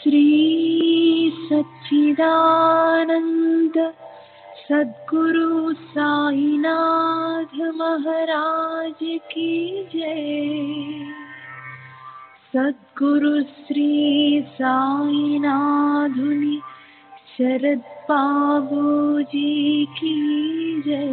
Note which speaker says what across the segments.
Speaker 1: श्री सच्चिदानंद सद्गुरु साईनाथ महाराज की जय। सद्गुरु श्री साईनाथुनि शरद बाबूजी की जय।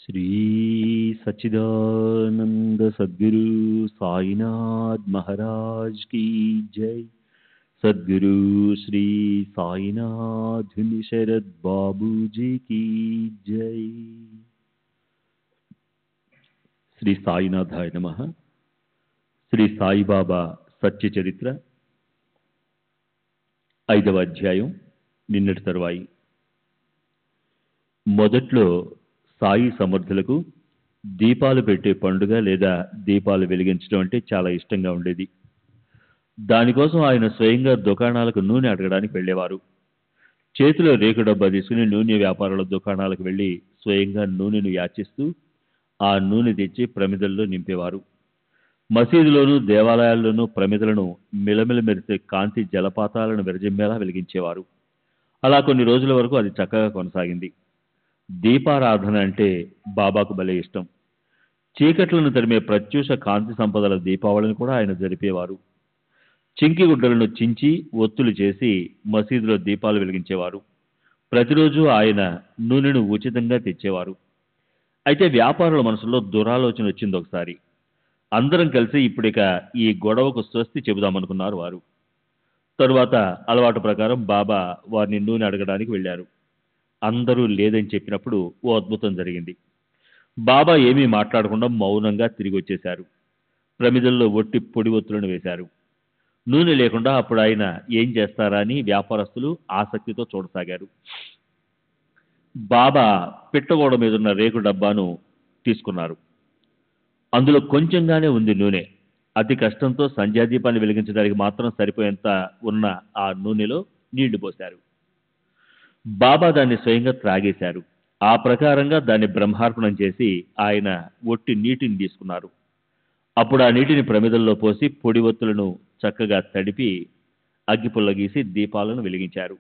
Speaker 2: श्री सच्चिदानंद सद्गुरु साईनाथ महाराज की जय। सद्गुरु श्री साईनाथ शरद बाबूजी की जय। శ్రీ సాయినాథాయ నమః. శ్రీ సాయిబాబా సత్య చరిత్ర 5వ అధ్యాయం, నిన్నటి తరువాయి. మొదట్లో సాయి సమర్థులకు దీపాలు పెట్టే పండుగ లేదా దీపాలు వెలిగించడం అంటే చాలా ఇష్టంగా ఉండేది. దానికోసం ఆయన స్వయంగా దుకాణాలకు నూనె అడగడానికి వెళ్ళేవారు. చేతిలో రేకు డబ్బా తీసుకుని నూనె వ్యాపారుల దుకాణాలకు వెళ్ళి స్వయంగా నూనెను యాచిస్తూ ఆ నూనె తెచ్చి ప్రమిదల్లో నింపేవారు. మసీదులోనూ దేవాలయాల్లోనూ ప్రమిదలను మిలమిల మెరిసే కాంతి జలపాతాలను విరజిమ్మేలా వెలిగించేవారు. అలా కొన్ని రోజుల వరకు అది చక్కగా కొనసాగింది. దీపారాధన అంటే బాబాకు భలే ఇష్టం. చీకట్లను తరిమే ప్రత్యూష కాంతి సంపదల దీపావళిని కూడా ఆయన జరిపేవారు. చింకి గుడ్డలను చించి ఒత్తులు చేసి మసీదులో దీపాలు వెలిగించేవారు. ప్రతిరోజు ఆయన నూనెను ఉచితంగా తెచ్చేవారు. అయితే వ్యాపారుల మనసులో దురాలోచన వచ్చింది ఒకసారి. అందరం కలిసి ఇప్పుడిక ఈ గొడవకు స్వస్తి చెబుదామనుకున్నారు వారు. తరువాత అలవాటు ప్రకారం బాబా వారిని నూనె అడగడానికి వెళ్ళారు. అందరూ లేదని చెప్పినప్పుడు ఓ అద్భుతం జరిగింది. బాబా ఏమీ మాట్లాడకుండా మౌనంగా తిరిగి వచ్చేశారు. ప్రమిదల్లో ఒట్టి పొడి ఒత్తులను వేశారు. నూనె లేకుండా అప్పుడు ఆయన ఏం చేస్తారా అని వ్యాపారస్తులు ఆసక్తితో చూడసాగారు. బాబా పిట్టగోడ మీదున్న రేకు డబ్బాను తీసుకున్నారు. అందులో కొంచెంగానే ఉంది నూనె. అతి కష్టంతో సంధ్యాదీపాన్ని వెలిగించడానికి మాత్రం సరిపోయేంత ఉన్న ఆ నూనెలో నీళ్లు పోశారు. బాబా దాన్ని స్వయంగా త్రాగేశారు. ఆ ప్రకారంగా దాన్ని బ్రహ్మార్పణం చేసి ఆయన ఒట్టి నీటిని తీసుకున్నారు. అప్పుడు ఆ నీటిని ప్రమిదల్లో పోసి పొడి ఒత్తులను చక్కగా తడిపి అగ్గిపుల్ల గీసి దీపాలను వెలిగించారు.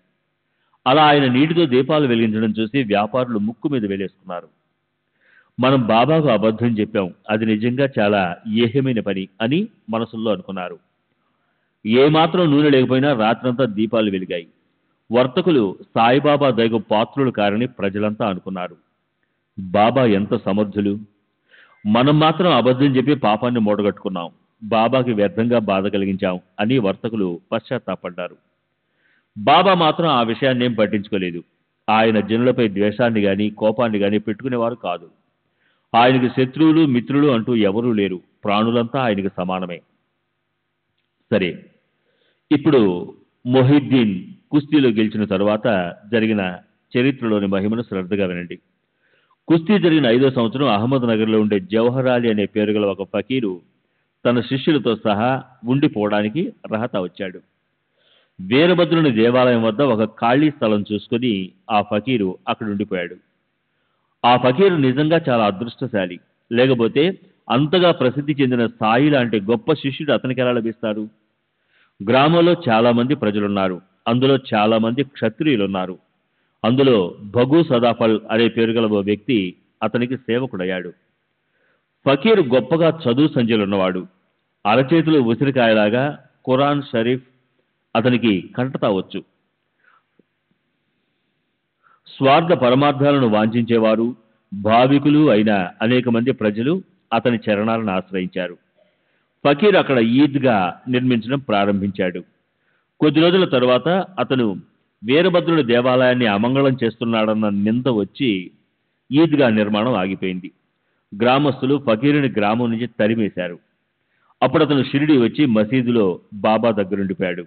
Speaker 2: అలా ఆయన నీటితో దీపాలు వెలిగించడం చూసి వ్యాపారులు ముక్కు మీద వేలేసుకున్నారు. మనం బాబాకు అబద్ధం చెప్పాం, అది నిజంగా చాలా ఏహ్యమైన పని అని మనసుల్లో అనుకున్నారు. ఏమాత్రం నూనె లేకపోయినా రాత్రంతా దీపాలు వెలిగాయి. వర్తకులు సాయిబాబా దయకు పాత్రులు కారని ప్రజలంతా అనుకున్నారు. బాబా ఎంత సమర్థులు! మనం మాత్రం అబద్ధం చెప్పి పాపాన్ని మూటగట్టుకున్నాం, బాబాకి వ్యర్థంగా బాధ కలిగించాం అని వర్తకులు పశ్చాత్తాపడ్డారు. బాబా మాత్రం ఆ విషయాన్ని ఏం పట్టించుకోలేదు. ఆయన జనులపై ద్వేషాన్ని గాని కోపాన్ని గాని పెట్టుకునేవారు కాదు. ఆయనకి శత్రువులు మిత్రులు అంటూ ఎవరూ లేరు. ప్రాణులంతా ఆయనకి సమానమే. సరే, ఇప్పుడు మొహిద్దీన్ కుస్తీలో గెలిచిన తరువాత జరిగిన చరిత్రలోని మహిమను శ్రద్ధగా వినండి. కుస్తీ జరిగిన 5వ సంవత్సరం అహ్మద్ నగర్లో ఉండే జవహర్ అలీ అనే పేరు గల ఒక ఫకీరు తన శిష్యులతో సహా ఉండిపోవడానికి రహతా వచ్చాడు. వీరభద్రుని దేవాలయం వద్ద ఒక ఖాళీ స్థలం చూసుకుని ఆ ఫకీరు అక్కడ ఉండిపోయాడు. ఆ ఫకీరు నిజంగా చాలా అదృష్టశాలి. లేకపోతే అంతగా ప్రసిద్ధి చెందిన సాయి లాంటి గొప్ప శిష్యుడు అతనికి ఎలా లభిస్తారు? గ్రామంలో చాలా మంది ప్రజలున్నారు. అందులో చాలా మంది క్షత్రియులున్నారు. అందులో భగు సదాఫల్ అనే పేరు గల ఓ వ్యక్తి అతనికి సేవకుడయ్యాడు. ఫకీర్ గొప్పగా చదువు సంధ్యలున్నవాడు. అరచేతులు ఉసిరికాయలాగా ఖురాన్ షరీఫ్ అతనికి కంటతా వచ్చు. స్వార్థ పరమార్థాలను వాంఛించేవారు, భావికులు అయిన అనేక మంది ప్రజలు అతని చరణాలను ఆశ్రయించారు. ఫకీర్ అక్కడ ఈద్గా నిర్మించడం ప్రారంభించాడు. కొద్ది రోజుల తరువాత అతను వీరభద్రుడి దేవాలయాన్ని అమంగళం చేస్తున్నాడన్న నింద వచ్చి ఈద్గా నిర్మాణం ఆగిపోయింది. గ్రామస్తులు ఫకీరుని గ్రామం నుంచి తరిమేశారు. అప్పుడు అతను షిరిడి వచ్చి మసీదులో బాబా దగ్గరుండిపోయాడు.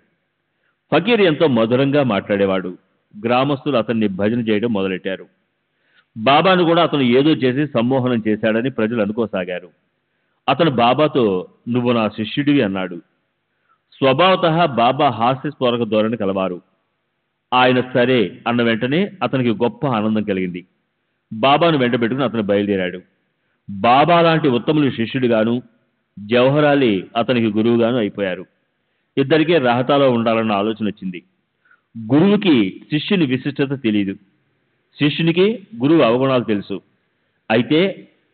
Speaker 2: ఫకీర్ ఎంతో మధురంగా మాట్లాడేవాడు. గ్రామస్తులు అతన్ని భజన చేయడం మొదలెట్టారు. బాబాను కూడా అతను ఏదో చేసి సమ్మోహనం చేశాడని ప్రజలు అనుకోసాగారు. అతను బాబాతో నువ్వు నా శిష్యుడివి అన్నాడు. స్వభావతః బాబా హాస్యస్ఫోరక ధోరణి కలవారు. ఆయన సరే అన్న వెంటనే అతనికి గొప్ప ఆనందం కలిగింది. బాబాను వెంటబెట్టుకుని అతను బయలుదేరాడు. బాబా లాంటి ఉత్తముని శిష్యుడిగాను, జవహర్ అలీ అతనికి గురువుగాను అయిపోయారు. ఇద్దరికీ రహతాలో ఉండాలన్న ఆలోచన వచ్చింది. గురువుకి శిష్యుని విశిష్టత తెలియదు, శిష్యునికి గురువు అవగుణాలు తెలుసు. అయితే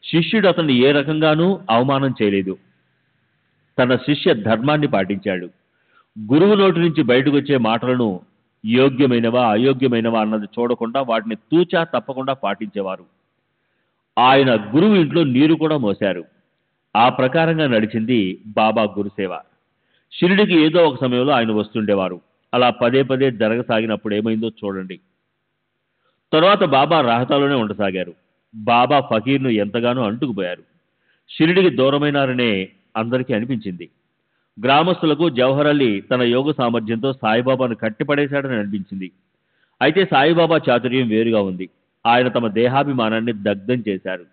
Speaker 2: శిష్యుడు అతన్ని ఏ రకంగానూ అవమానం చేయలేదు. తన శిష్య ధర్మాన్ని పాటించాడు. గురువు నోటి నుంచి బయటకు వచ్చే మాటలను యోగ్యమైనవా అయోగ్యమైనవా అన్నది చూడకుండా వాటిని తూచా తప్పకుండా పాటించేవారు. ఆయన గురువు ఇంట్లో నీరు కూడా మోశారు. ఆ ప్రకారంగా నడిచింది బాబా గురుసేవ. షిరిడికి ఏదో ఒక సమయంలో ఆయన వస్తుండేవారు. అలా పదే పదే జరగసాగినప్పుడు ఏమైందో చూడండి. తరువాత బాబా రాహతాలోనే ఉండసాగారు. బాబా ఫకీర్ను ఎంతగానో అంటుకుపోయారు. షిరిడికి దూరమైనారనే అందరికీ అనిపించింది. గ్రామస్తులకు జవహర్ అలీ తన యోగ సామర్థ్యంతో సాయిబాబాను కట్టిపడేశాడని అనిపించింది. అయితే సాయిబాబా చాతుర్యం వేరుగా ఉంది. ఆయన తమ దేహాభిమానాన్ని దగ్ధం చేశారు.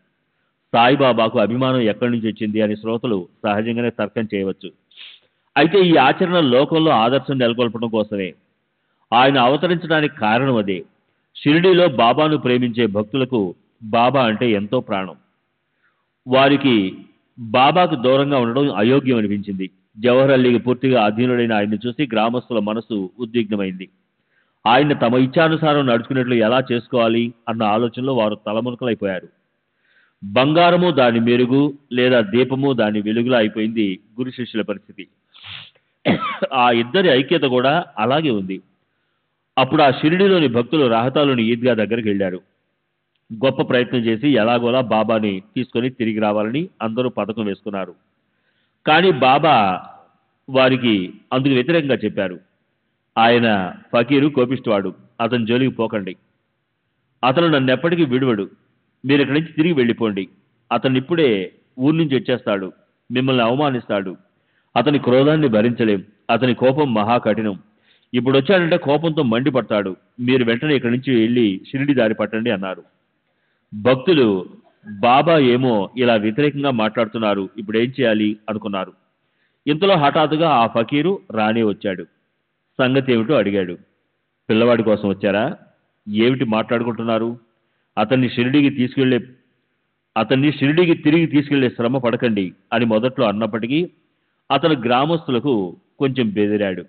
Speaker 2: సాయిబాబాకు అభిమానం ఎక్కడి నుంచి వచ్చింది అని శ్రోతలు సహజంగానే తర్కం చేయవచ్చు. అయితే ఈ ఆచరణ లోకంలో ఆదర్శం నెలకొల్పడం కోసమే. ఆయన అవతరించడానికి కారణం అదే. షిరిడీలో బాబాను ప్రేమించే భక్తులకు బాబా అంటే ఎంతో ప్రాణం. వారికి బాబాకు దూరంగా ఉండడం అయోగ్యం అనిపించింది. జవహర్ అలీకి పూర్తిగా అధీనుడైన ఆయన్ని చూసి గ్రామస్తుల మనసు ఉద్విగ్నమైంది. ఆయన్ని తమ ఇచ్ఛానుసారం నడుచుకునేట్లు ఎలా చేసుకోవాలి అన్న ఆలోచనలో వారు తలమునకలైపోయారు. బంగారము దాని మెరుగు లేదా దీపము దాని వెలుగులా అయిపోయింది గురు శిష్యుల పరిస్థితి. ఆ ఇద్దరి ఐక్యత కూడా అలాగే ఉంది. అప్పుడు ఆ షిరిడీలోని భక్తులు రాహతాలోని ఈద్గా దగ్గరికి వెళ్ళారు. గొప్ప ప్రయత్నం చేసి ఎలాగోలా బాబాని తీసుకొని తిరిగి రావాలని అందరూ పథకం వేసుకున్నారు. కానీ బాబా వారికి అందుకు వ్యతిరేకంగా చెప్పారు. ఆయన ఫకీరు, కోపిష్టివాడు, అతని జోలికి పోకండి. అతను నన్ను ఎప్పటికీ విడువడు. మీరు ఇక్కడి నుంచి తిరిగి వెళ్ళిపోండి. అతను ఇప్పుడే ఊరి నుంచి వచ్చేస్తాడు, మిమ్మల్ని అవమానిస్తాడు. అతని క్రోధాన్ని భరించలేం. అతని కోపం మహాకఠినం. ఇప్పుడు వచ్చాడంటే కోపంతో మండిపడతాడు. మీరు వెంటనే ఇక్కడి నుంచి వెళ్ళి షిరిడి దారి పట్టండి అన్నారు. భక్తులు బాబా ఏమో ఇలా వ్యతిరేకంగా మాట్లాడుతున్నారు, ఇప్పుడు ఏం చేయాలి అనుకున్నారు. ఇంతలో హఠాత్తుగా ఆ ఫకీరు రానే వచ్చాడు. సంగతి ఏమిటో అడిగాడు. పిల్లవాడి కోసం వచ్చారా? ఏమిటి మాట్లాడుకుంటున్నారు? అతన్ని షిరిడీకి తిరిగి తీసుకెళ్లే శ్రమ పడకండి అని మొదట్లో అన్నప్పటికీ అతను గ్రామస్తులకు కొంచెం బెదిరాడు.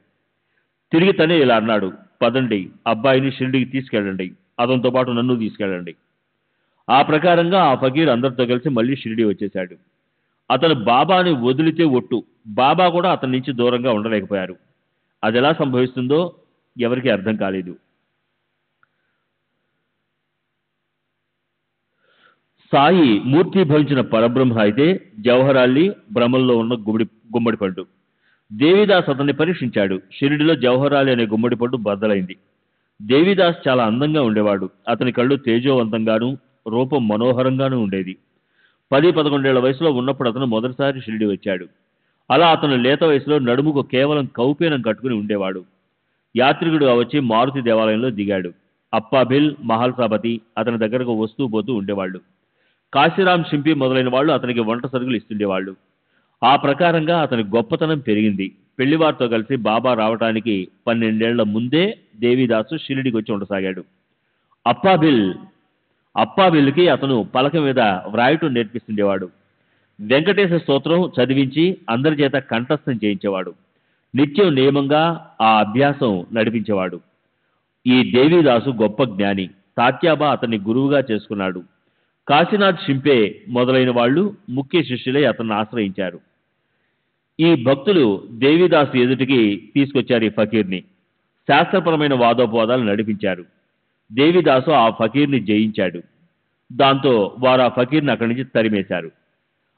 Speaker 2: తిరిగి తనే ఇలా అన్నాడు, పదండి, అబ్బాయిని షిరిడీకి తీసుకెళ్ళండి, అతనితో పాటు నన్ను తీసుకెళ్ళండి. ఆ ప్రకారంగా ఆ ఫకీర్ అందరితో కలిసి మళ్ళీ షిరిడీ వచ్చేశాడు. అతను బాబాని వదిలితే ఒట్టు, బాబా కూడా అతని నుంచి దూరంగా ఉండలేకపోయారు. అది ఎలా సంభవిస్తుందో ఎవరికీ అర్థం కాలేదు. సాయి మూర్తి భవించిన పరబ్రహ్మ అయితే జవహర్ అలీ భ్రమల్లో ఉన్న గుమ్మడి పండు. దేవిదాస్ అతన్ని పరీక్షించాడు. షిరిడిలో జవహర్ అలీ అనే గుమ్మడి పండు బద్దలైంది. దేవిదాస్ చాలా అందంగా ఉండేవాడు. అతని కళ్ళు తేజోవంతంగాను, రూపం మనోహరంగానూ ఉండేది. 10-11 ఏళ్ల వయసులో ఉన్నప్పుడు అతను మొదటిసారి షిరిడి వచ్చాడు. అలా అతను లేత వయసులో నడుముకు కేవలం కౌపీనం కట్టుకుని ఉండేవాడు. యాత్రికుడుగా వచ్చి మారుతి దేవాలయంలో దిగాడు. అప్పాబిల్, మహల్సాపతి అతని దగ్గరకు వస్తూ పోతూ ఉండేవాళ్ళు. కాశీరాం షింపి మొదలైన వాళ్ళు అతనికి వంట సరుకులు ఇస్తుండేవాళ్ళు. ఆ ప్రకారంగా అతని గొప్పతనం పెరిగింది. పెళ్లివారితో కలిసి బాబా రావటానికి 12 ఏళ్ల ముందే దేవిదాసు షిరిడికి వచ్చి ఉండసాగాడు. అప్పాబిల్కి అతను పలక మీద వ్రాయటం నేర్పిస్తుండేవాడు. వెంకటేశ స్తోత్రం చదివించి అందరి చేత కంఠస్థం చేయించేవాడు. నిత్యం నియమంగా ఆ అభ్యాసం నడిపించేవాడు. ఈ దేవిదాసు గొప్ప జ్ఞాని. తాత్యాబా అతన్ని గురువుగా చేసుకున్నాడు. కాశీనాథ్ షింపే మొదలైన వాళ్ళు ముఖ్య శిష్యులై అతన్ని ఆశ్రయించారు. ఈ భక్తులు దేవిదాసు ఎదుటికి తీసుకొచ్చారు ఈ ఫకీర్ని. శాస్త్రపరమైన వాదోపవాదాలు నడిపించారు. దేవిదాసు ఆ ఫకీర్ని జయించాడు. దాంతో వారు ఆ ఫకీర్ని అక్కడి నుంచి తరిమేశారు.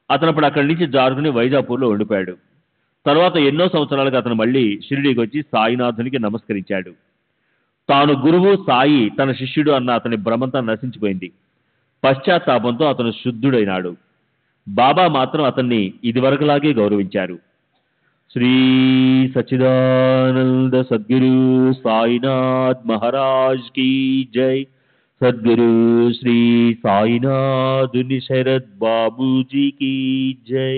Speaker 2: అతను అప్పుడు అక్కడి నుంచి జారుకుని వైజాపూర్లో ఉండిపోయాడు. తర్వాత ఎన్నో సంవత్సరాలుగా అతను మళ్ళీ షిరిడీకి వచ్చి సాయినాథునికి నమస్కరించాడు. తాను గురువు, సాయి తన శిష్యుడు అన్న అతని భ్రమంతా నశించిపోయింది. పశ్చాత్తాపంతో అతను శుద్ధుడైనాడు. బాబా మాత్రం అతన్ని ఇదివరకులాగే గౌరవించారు. శ్రీ సచ్చిదానంద సద్గురు సాయినాథ్ మహారాజ్ కీ జై. సద్గురు శ్రీ సాయినాథుని శరద్ బాబూజీ కీ జై.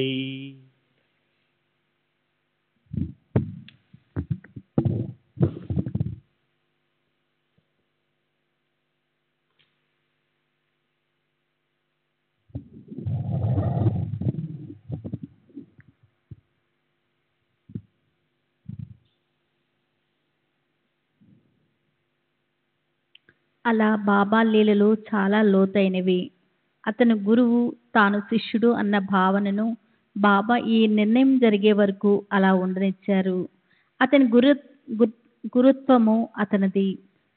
Speaker 1: అలా బాబా లీలలు చాలా లోతైనవి. అతను గురువు, తాను శిష్యుడు అన్న భావనను బాబా ఈ నిర్ణయం జరిగే వరకు అలా ఉండనిచ్చారు. అతని గురుత్వము అతనిది,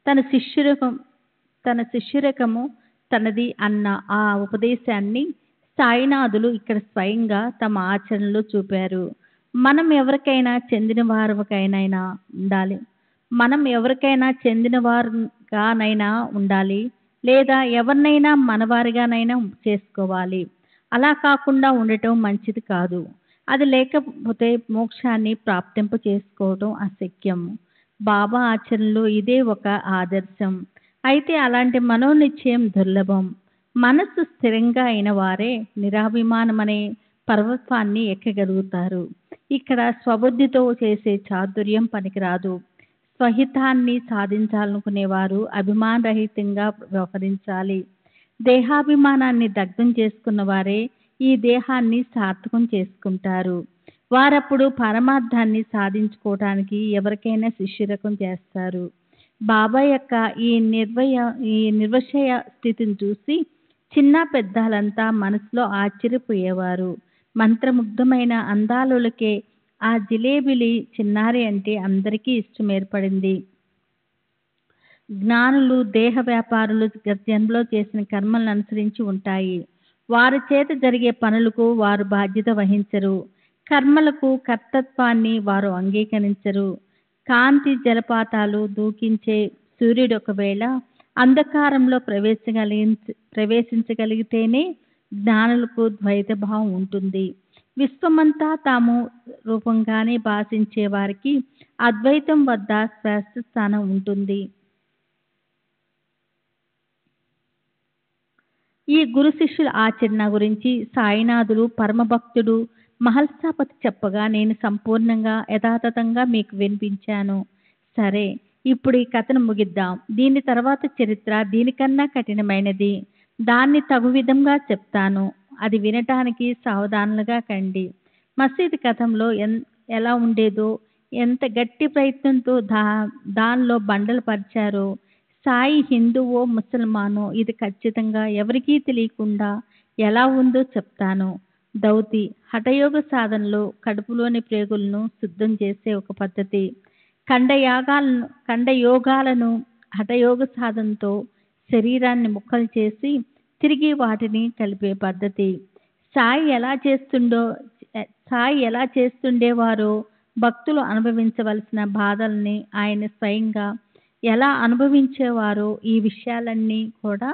Speaker 1: తన శిష్యురకము తనది అన్న ఆ ఉపదేశాన్ని సాయినాథులు ఇక్కడ స్వయంగా తమ ఆచరణలో చూపారు. మనం ఎవరికైనా చెందినవారుగానైనా ఉండాలి, లేదా ఎవరినైనా మనవారిగానైనా చేసుకోవాలి. అలా కాకుండా ఉండటం మంచిది కాదు. అది లేకపోతే మోక్షాన్ని ప్రాప్తింప చేసుకోవటం అశక్యం. బాబా ఆచరణలో ఇదే ఒక ఆదర్శం. అయితే అలాంటి మనోనిశ్చయం దుర్లభం. మనస్సు స్థిరంగా అయిన వారే నిరాభిమానమనే పర్వతాన్ని ఎక్కగలుగుతారు. ఇక్కడ స్వబుద్ధితో చేసే చాతుర్యం పనికిరాదు. స్వహితాన్ని సాధించాలనుకునేవారు అభిమానరహితంగా వ్యవహరించాలి. దేహాభిమానాన్ని దగ్ధం చేసుకున్న వారే ఈ దేహాన్ని సార్థకం చేసుకుంటారు. వారప్పుడు పరమార్థాన్ని సాధించుకోవటానికి ఎవరికైనా శిష్యరకం చేస్తారు. బాబా యొక్క ఈ నిర్వశయ స్థితిని చూసి చిన్న పెద్దలంతా మనసులో ఆశ్చర్యపోయేవారు. మంత్రముగ్ధమైన అందాలులకే ఆ జిలేబిలి చిన్నారి అంటే అందరికీ ఇష్టం ఏర్పడింది. జ్ఞానులు దేహ వ్యాపారులు జన్మలో చేసిన కర్మలను అనుసరించి ఉంటాయి. వారి చేత జరిగే పనులకు వారు బాధ్యత వహించరు. కర్మలకు కర్తత్వాన్ని వారు అంగీకరించరు. కాంతి జలపాతాలు దూకించే సూర్యుడు ఒకవేళ అంధకారంలో ప్రవేశించగలిగితేనే జ్ఞానులకు ద్వైత భావం ఉంటుంది. విశ్వమంతా తాము రూపంగానే భాషించే వారికి అద్వైతం వద్ద శ్రేష్ఠ స్థానం ఉంటుంది. ఈ గురు శిష్యుల ఆచరణ గురించి సాయినాథుడు పరమభక్తుడు మహల్సాపతి చెప్పగా నేను సంపూర్ణంగా యథాతథంగా మీకు వినిపించాను. సరే, ఇప్పుడు ఈ కథను ముగిద్దాం. దీని తర్వాత చరిత్ర దీనికన్నా కఠినమైనది. దాన్ని తగు విధంగా చెప్తాను. అది వినటానికి సావధానులుగా కండి. మసీదు కథంలో ఎలా ఉండేదో, ఎంత గట్టి ప్రయత్నంతో దానిలో బండలు పరిచారో, సాయి హిందువో ముసల్మానో ఇది ఖచ్చితంగా ఎవరికీ తెలియకుండా ఎలా ఉందో చెప్తాను. దౌతి హఠయోగ సాధనలో కడుపులోని ప్రేగులను శుద్ధం చేసే ఒక పద్ధతి. ఖండయోగాలను హఠయోగ సాధనతో శరీరాన్ని ముక్కలు చేసి తిరిగి వాటిని కలిపే పద్ధతి. సాయి ఎలా చేస్తుండేవారో భక్తులు అనుభవించవలసిన బాధల్ని ఆయన స్వయంగా ఎలా అనుభవించేవారో ఈ విషయాలన్నీ కూడా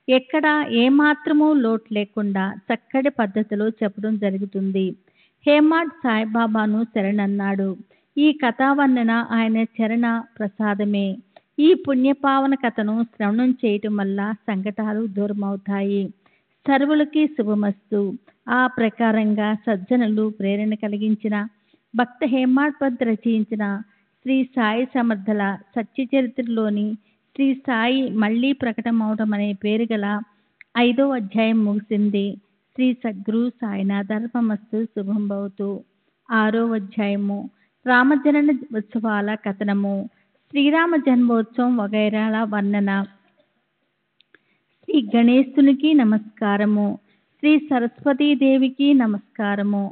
Speaker 1: ఎక్కడా ఏమాత్రమూ లోటు లేకుండా చక్కటి పద్ధతిలో చెప్పడం జరుగుతుంది. హేమాడ్ సాయిబాబాను శరణన్నాడు. ఈ కథావర్ణన ఆయన చరణ ప్రసాదమే. ఈ పుణ్యపావన కథను శ్రవణం చేయటం వల్ల సంకటాలు దూరమవుతాయి. సర్వులకి శుభమస్తు. ఆ ప్రకారంగా సజ్జనులు ప్రేరణ కలిగించిన భక్త హేమాడ్ పంత్ రచించిన శ్రీ సాయి సమర్థల సత్య చరిత్రలోని శ్రీ సాయి మళ్ళీ ప్రకటమవడం అనే పేరు గల 5వ అధ్యాయం ముగిసింది. శ్రీ సద్గురు సాయినాథ్ అర్పణమస్తు. శుభం భవతు. 6వ అధ్యాయము రామజనన ఉత్సవాల కథనము. శ్రీరామ జన్మోత్సవం వగైరాల వర్ణన. శ్రీ గణేశునికి నమస్కారము. శ్రీ సరస్వతీదేవికి నమస్కారము.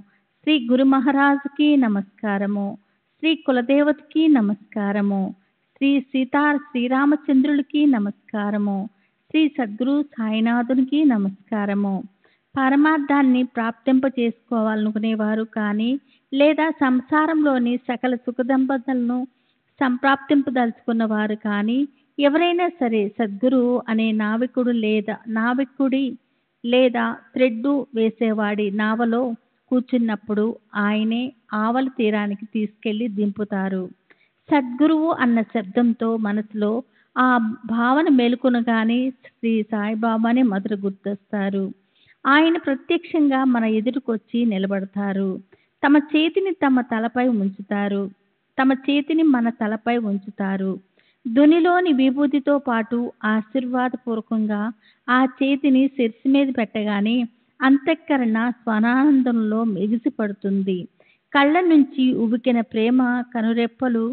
Speaker 1: శ్రీ గురు మహారాజుకి నమస్కారము. శ్రీ కులదేవతకి నమస్కారము. శ్రీరామచంద్రుడికి నమస్కారము. శ్రీ సద్గురు సాయినాథునికి నమస్కారము. పరమార్థాన్ని ప్రాప్తింప చేసుకోవాలనుకునేవారు కానీ లేదా సంసారంలోని సకల సుఖదంపతులను సంప్రాప్తింపదలుచుకున్నవారు కానీ ఎవరైనా సరే సద్గురువు అనే నావికుడి లేదా థ్రెడ్డు వేసేవాడి నావలో కూర్చున్నప్పుడు ఆయనే ఆవల తీరానికి తీసుకెళ్లి దింపుతారు. సద్గురువు అన్న శబ్దంతో మనసులో ఆ భావన మేలుకొనగానే శ్రీ సాయిబాబానే మొదట గుర్తొస్తారు. ఆయన ప్రత్యక్షంగా మన ఎదురుకొచ్చి నిలబడతారు. తమ చేతిని మన తలపై ఉంచుతారు. ధ్వనిలోని విభూతితో పాటు ఆశీర్వాదపూర్వకంగా ఆ చేతిని శిరస్సు మీద పెట్టగానే అంతఃకరణ స్వనానందంలో ఎగిసిపడుతుంది. కళ్ళ నుంచి ఉబికిన ప్రేమ కనురెప్పలు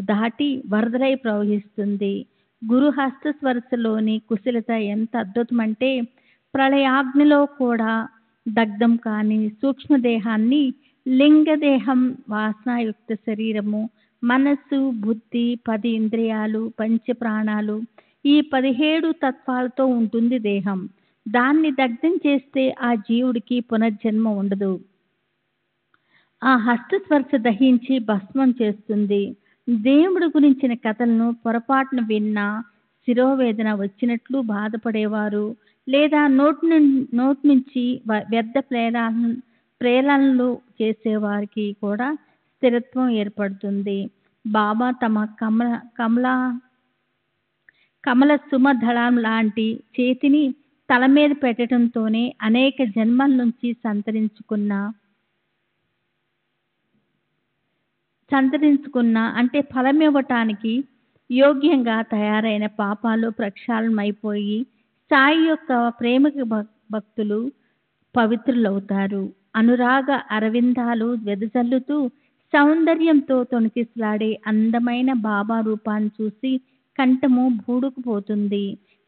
Speaker 1: దాటి వరదలై ప్రవహిస్తుంది. గురు హస్తస్పర్శలోని కుశలత ఎంత అద్భుతమంటే ప్రళయాగ్నిలో కూడా దగ్ధం కాని సూక్ష్మదేహాన్ని లింగదేహం, వాసనాయుక్త శరీరము, మనస్సు, బుద్ధి, 10 ఇంద్రియాలు, పంచప్రాణాలు, ఈ 17 తత్వాలతో ఉంటుంది దేహం. దాన్ని దగ్ధం చేస్తే ఆ జీవుడికి పునర్జన్మ ఉండదు. ఆ హస్తస్పర్శ దహించి భస్మం చేస్తుంది. దేవుడి గురించిన కథలను పొరపాటున విన్నా శిరోవేదన వచ్చినట్లు బాధపడేవారు లేదా నోటి నుంచి వ్యర్థ ప్రేరణలు చేసేవారికి కూడా స్థిరత్వం ఏర్పడుతుంది. బాబా తమ కమల సుమధళం లాంటి చేతిని తల మీద పెట్టడంతోనే అనేక జన్మల నుంచి సంతరించుకున్న అంటే ఫలమివ్వటానికి యోగ్యంగా తయారైన పాపాలు ప్రక్షాళనమైపోయి సాయి యొక్క ప్రేమకి భక్తులు పవిత్రులవుతారు. అనురాగ అరవిందాలు వెదజల్లుతూ సౌందర్యంతో తొణికిసలాడే అందమైన బాబా రూపాన్ని చూసి కంఠము బూడుకుపోతుంది.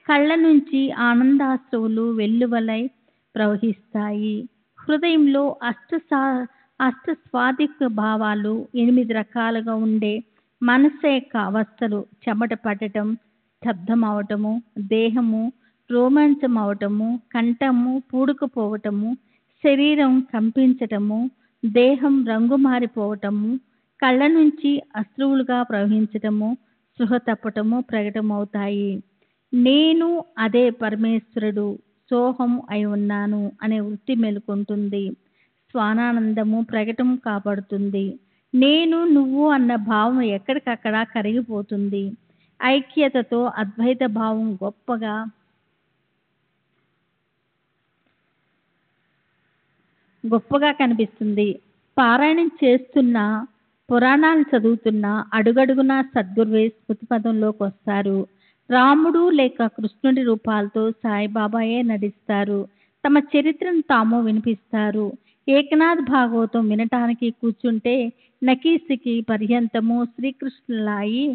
Speaker 1: కళ్ళ నుంచి ఆనందాశ్రువులు వెల్లువలై ప్రవహిస్తాయి. హృదయంలో అష్టస్వాదిక భావాలు 8 రకాలుగా ఉండే మనస్సు యొక్క అవస్థలు చెమట పట్టటం, స్తబ్దమవటము, దేహము రోమాంచం అవటము, కంఠము పూడుకుపోవటము, శరీరం కంపించటము, దేహం రంగు మారిపోవటము, కళ్ళ నుంచి అశ్రువులుగా ప్రవహించటము, స్పృహ తప్పటము ప్రకటమవుతాయి. నేను అదే పరమేశ్వరుడు సోహం అయి ఉన్నాను అనే వృత్తి మేలుకుంటుంది. స్వానానందము ప్రకటం కాబడుతుంది. నేను నువ్వు అన్న భావం ఎక్కడికక్కడ కరిగిపోతుంది. ఐక్యతతో అద్వైత భావం గొప్పగా కనిపిస్తుంది. పారాయణం చేస్తున్నా, పురాణాలు చదువుతున్నా అడుగడుగునా సద్గురువే స్మృతి పదంలోకి వస్తారు. రాముడు లేక కృష్ణుడి రూపాలతో సాయిబాబాయే నడిస్తారు. తమ చరిత్రను తాము వినిపిస్తారు. ఏకనాథ్ భాగవతం వినటానికి కూర్చుంటే నకీసికి పర్యంతము శ్రీకృష్ణులాయి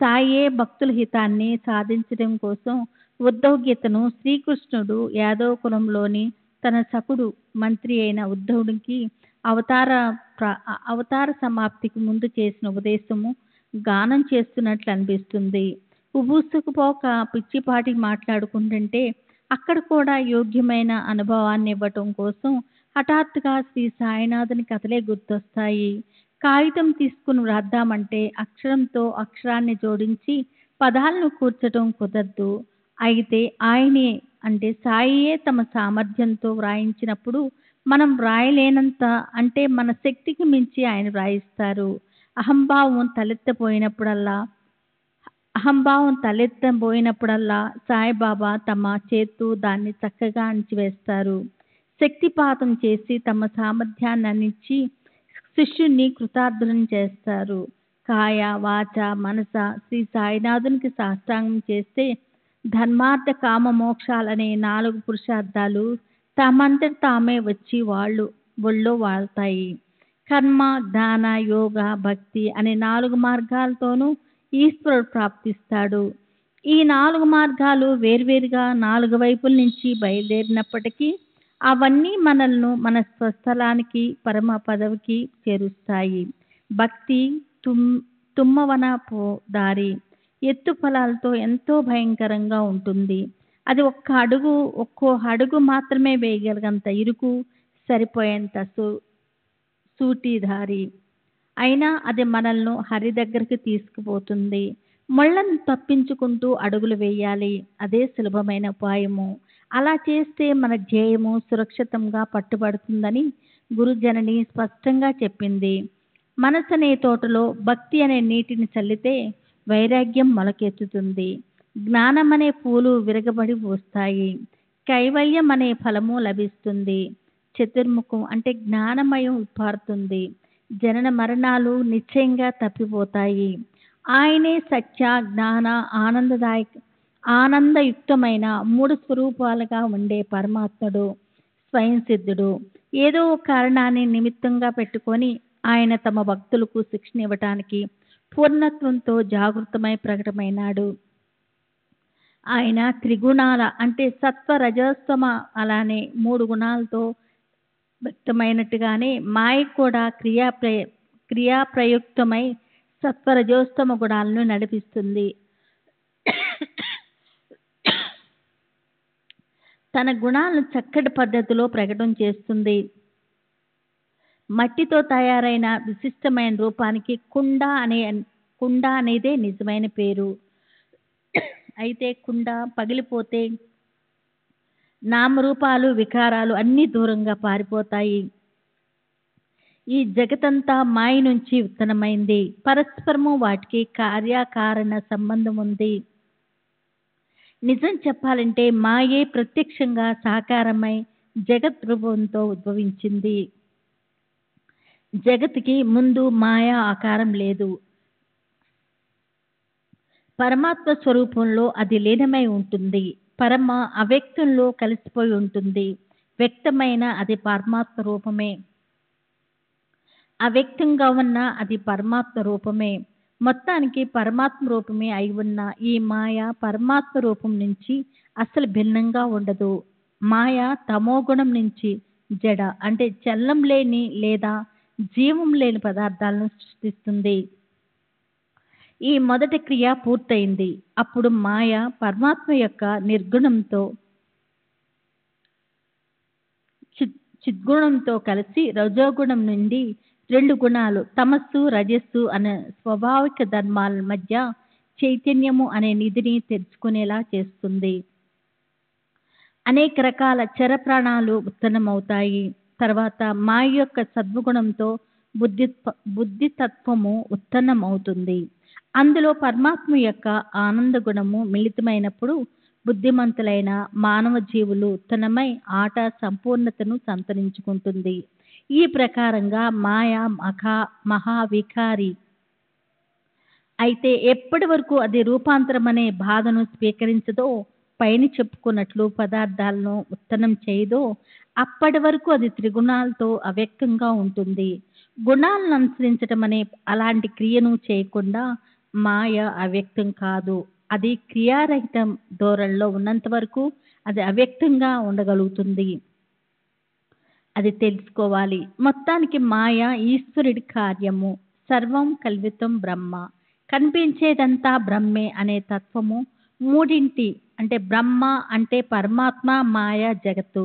Speaker 1: సాయే భక్తుల హితాన్ని సాధించడం కోసం ఉద్ధవ్ గీతను శ్రీకృష్ణుడు యాదవ కులంలోని తన సకుడు మంత్రి అయిన ఉద్ధవుడికి అవతార సమాప్తికి ముందు చేసిన ఉపదేశము గానం చేస్తున్నట్లు అనిపిస్తుంది. ఉబూసుకుపోక పిచ్చిపాటి మాట్లాడుకుంటుంటే అక్కడ కూడా యోగ్యమైన అనుభవాన్ని ఇవ్వటం కోసం హఠాత్తుగా శ్రీ సాయినాథుని కథలే గుర్తొస్తాయి. కాగితం తీసుకుని వ్రాద్దామంటే అక్షరంతో అక్షరాన్ని జోడించి పదాలను కూర్చటం కుదరదు. అయితే ఆయనే అంటే సాయియే తమ సామర్థ్యంతో వ్రాయించినప్పుడు మనం వ్రాయలేనంత అంటే మన శక్తికి మించి ఆయన వ్రాయిస్తారు. అహంభావం తలెత్తబోయినప్పుడల్లా సాయిబాబా తమ చేత్తో దాన్ని చక్కగా అణిచివేస్తారు. శక్తిపాతం చేసి తమ సామర్థ్యాన్ని అందించి శిష్యుణ్ణి కృతార్థులను చేస్తారు. కాయ వాచ మనస శ్రీ సాయినాథునికి సాష్టాంగం చేస్తే ధర్మార్థ కామ మోక్షాలనే 4 పురుషార్థాలు తమంతట తామే వచ్చి ఒళ్ళో వాళ్తాయి. కర్మ, జ్ఞాన, యోగ, భక్తి అనే 4 మార్గాలతోనూ ఈశ్వరుడు ప్రాప్తిస్తాడు. ఈ 4 మార్గాలు వేర్వేరుగా 4 వైపుల నుంచి బయలుదేరినప్పటికీ అవన్నీ మనల్ని మన స్వస్థలానికి పరమ పదవికి చేరుస్తాయి. భక్తి తుమ్మవన దారి ఎత్తు ఫలాలతో ఎంతో భయంకరంగా ఉంటుంది. అది ఒక్కో అడుగు మాత్రమే వేయగలిగంత ఇరుకు, సరిపోయేంత సూటిదారి అయినా అది మనల్ని హరి దగ్గరికి తీసుకుపోతుంది. ముళ్ళను తప్పించుకుంటూ అడుగులు వేయాలి. అదే సులభమైన ఉపాయము. అలా చేస్తే మన ధ్యేయము సురక్షితంగా పట్టుబడుతుందని గురుజనని స్పష్టంగా చెప్పింది. మనసు అనే తోటలో భక్తి అనే నీటిని చల్లితే వైరాగ్యం మొలకెత్తుతుంది. జ్ఞానం అనే పూలు విరగబడి పూస్తాయి. కైవల్యం అనే ఫలము లభిస్తుంది. చతుర్ముఖం అంటే జ్ఞానమయం ఉత్పారుతుంది. జనన మరణాలు నిశ్చయంగా తప్పిపోతాయి. ఆయనే సత్య, జ్ఞాన, ఆనందయుక్తమైన 3 స్వరూపాలుగా ఉండే పరమాత్ముడు, స్వయం సిద్ధుడు. ఏదో కారణాన్ని నిమిత్తంగా పెట్టుకొని ఆయన తమ భక్తులకు శిక్షణ ఇవ్వటానికి పూర్ణత్వంతో జాగృతమై ప్రకటమైనాడు. ఆయన త్రిగుణాల అంటే సత్వ, రజస్తమ అలానే 3 గుణాలతో వ్యక్తమైనట్టుగానే మాయ కూడా క్రియాప్రయుక్తమై సత్వరజోస్తమ గుణాలను నడిపిస్తుంది. తన గుణాలను చక్కటి పద్ధతిలో ప్రకటన చేస్తుంది. మట్టితో తయారైన విశిష్టమైన రూపానికి కుండ అనేదే నిజమైన పేరు. అయితే కుండ పగిలిపోతే నామరూపాలు, వికారాలు అన్నీ దూరంగా పారిపోతాయి. ఈ జగతంతా మాయ నుంచి ఉత్పన్నమైంది. పరస్పరము వాటికి కార్యకారణ సంబంధం ఉంది. నిజం చెప్పాలంటే మాయే ప్రత్యక్షంగా సాకారమై జగత్ రూపంతో ఉద్భవించింది. జగత్తుకి ముందు మాయా ఆకారం లేదు. పరమాత్మ స్వరూపంలో అది లీనమై ఉంటుంది. పరమ అవ్యక్తంలో కలిసిపోయి ఉంటుంది. వ్యక్తమైన అది పరమాత్మ రూపమే, అవ్యక్తంగా ఉన్న అది పరమాత్మ రూపమే. మొత్తానికి పరమాత్మ రూపమే అయి ఉన్న ఈ మాయ పరమాత్మ రూపం నుంచి అసలు భిన్నంగా ఉండదు. మాయ తమోగుణం నుంచి జడ అంటే చలనం లేని లేదా జీవం లేని పదార్థాలను సృష్టిస్తుంది. ఈ మొదటి క్రియ పూర్తయింది. అప్పుడు మాయ పరమాత్మ యొక్క నిర్గుణంతో చిద్గుణంతో కలిసి రజోగుణం నుండి 2 గుణాలు తమస్సు రజస్సు అనే స్వాభావిక ధర్మాల మధ్య చైతన్యము అనే నిధిని తెరుచుకునేలా చేస్తుంది. అనేక రకాల చర ప్రాణాలు ఉత్పన్నమవుతాయి. తర్వాత మాయ యొక్క సద్గుణంతో బుద్ధితత్వము ఉత్పన్నమవుతుంది. అందులో పరమాత్మ యొక్క ఆనంద గుణము మిళితమైనప్పుడు బుద్ధిమంతులైన మానవ జీవులు ఉత్తమమై ఆట సంపూర్ణతను సంతరించుకుంటుంది. ఈ ప్రకారంగా మాయ మహావికారి అయితే ఎప్పటి వరకు అది రూపాంతరం అనే బాధను స్వీకరించదో, పైన చెప్పుకున్నట్లు పదార్థాలను ఉత్పన్నం చేయదో, అప్పటి వరకు అది త్రిగుణాలతో అవ్యక్తంగా ఉంటుంది. గుణాలను అనుసరించటం అనే అలాంటి క్రియను చేయకుండా మాయ అవ్యక్తం కాదు. అది క్రియారహితం ధోరణిలో ఉన్నంత వరకు అది అవ్యక్తంగా ఉండగలుగుతుంది. అది తెలుసుకోవాలి. మొత్తానికి మాయ ఈశ్వరుడి కార్యము. సర్వం కల్వితం బ్రహ్మ, కనిపించేదంతా బ్రహ్మే అనే తత్వము మూడింటి అంటే బ్రహ్మ అంటే పరమాత్మ, మాయ, జగత్తు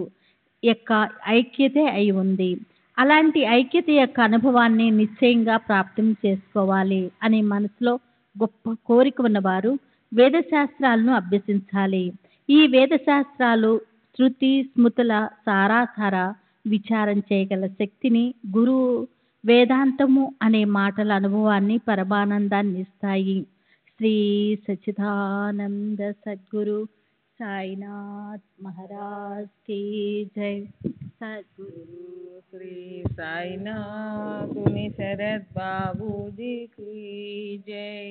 Speaker 1: యొక్క ఐక్యతే అయి ఉంది. అలాంటి ఐక్యత యొక్క అనుభవాన్ని నిశ్చయంగా ప్రాప్తం చేసుకోవాలి అని మనసులో గొప్ప కోరిక ఉన్నవారు వేదశాస్త్రాలను అభ్యసించాలి. ఈ వేదశాస్త్రాలు శృతి స్మృతుల సారాసార విచారం చేయగల శక్తిని, గురువు వేదాంతము అనే మాటల అనుభవాన్ని, పరమానందాన్ని ఇస్తాయి. శ్రీ సచ్చిదానంద సద్గురు సాయినాథ్ మహారాజ్ की जय। सद्गुरु
Speaker 3: श्री साईनाथ मुनि शरद बाबूजी की जय।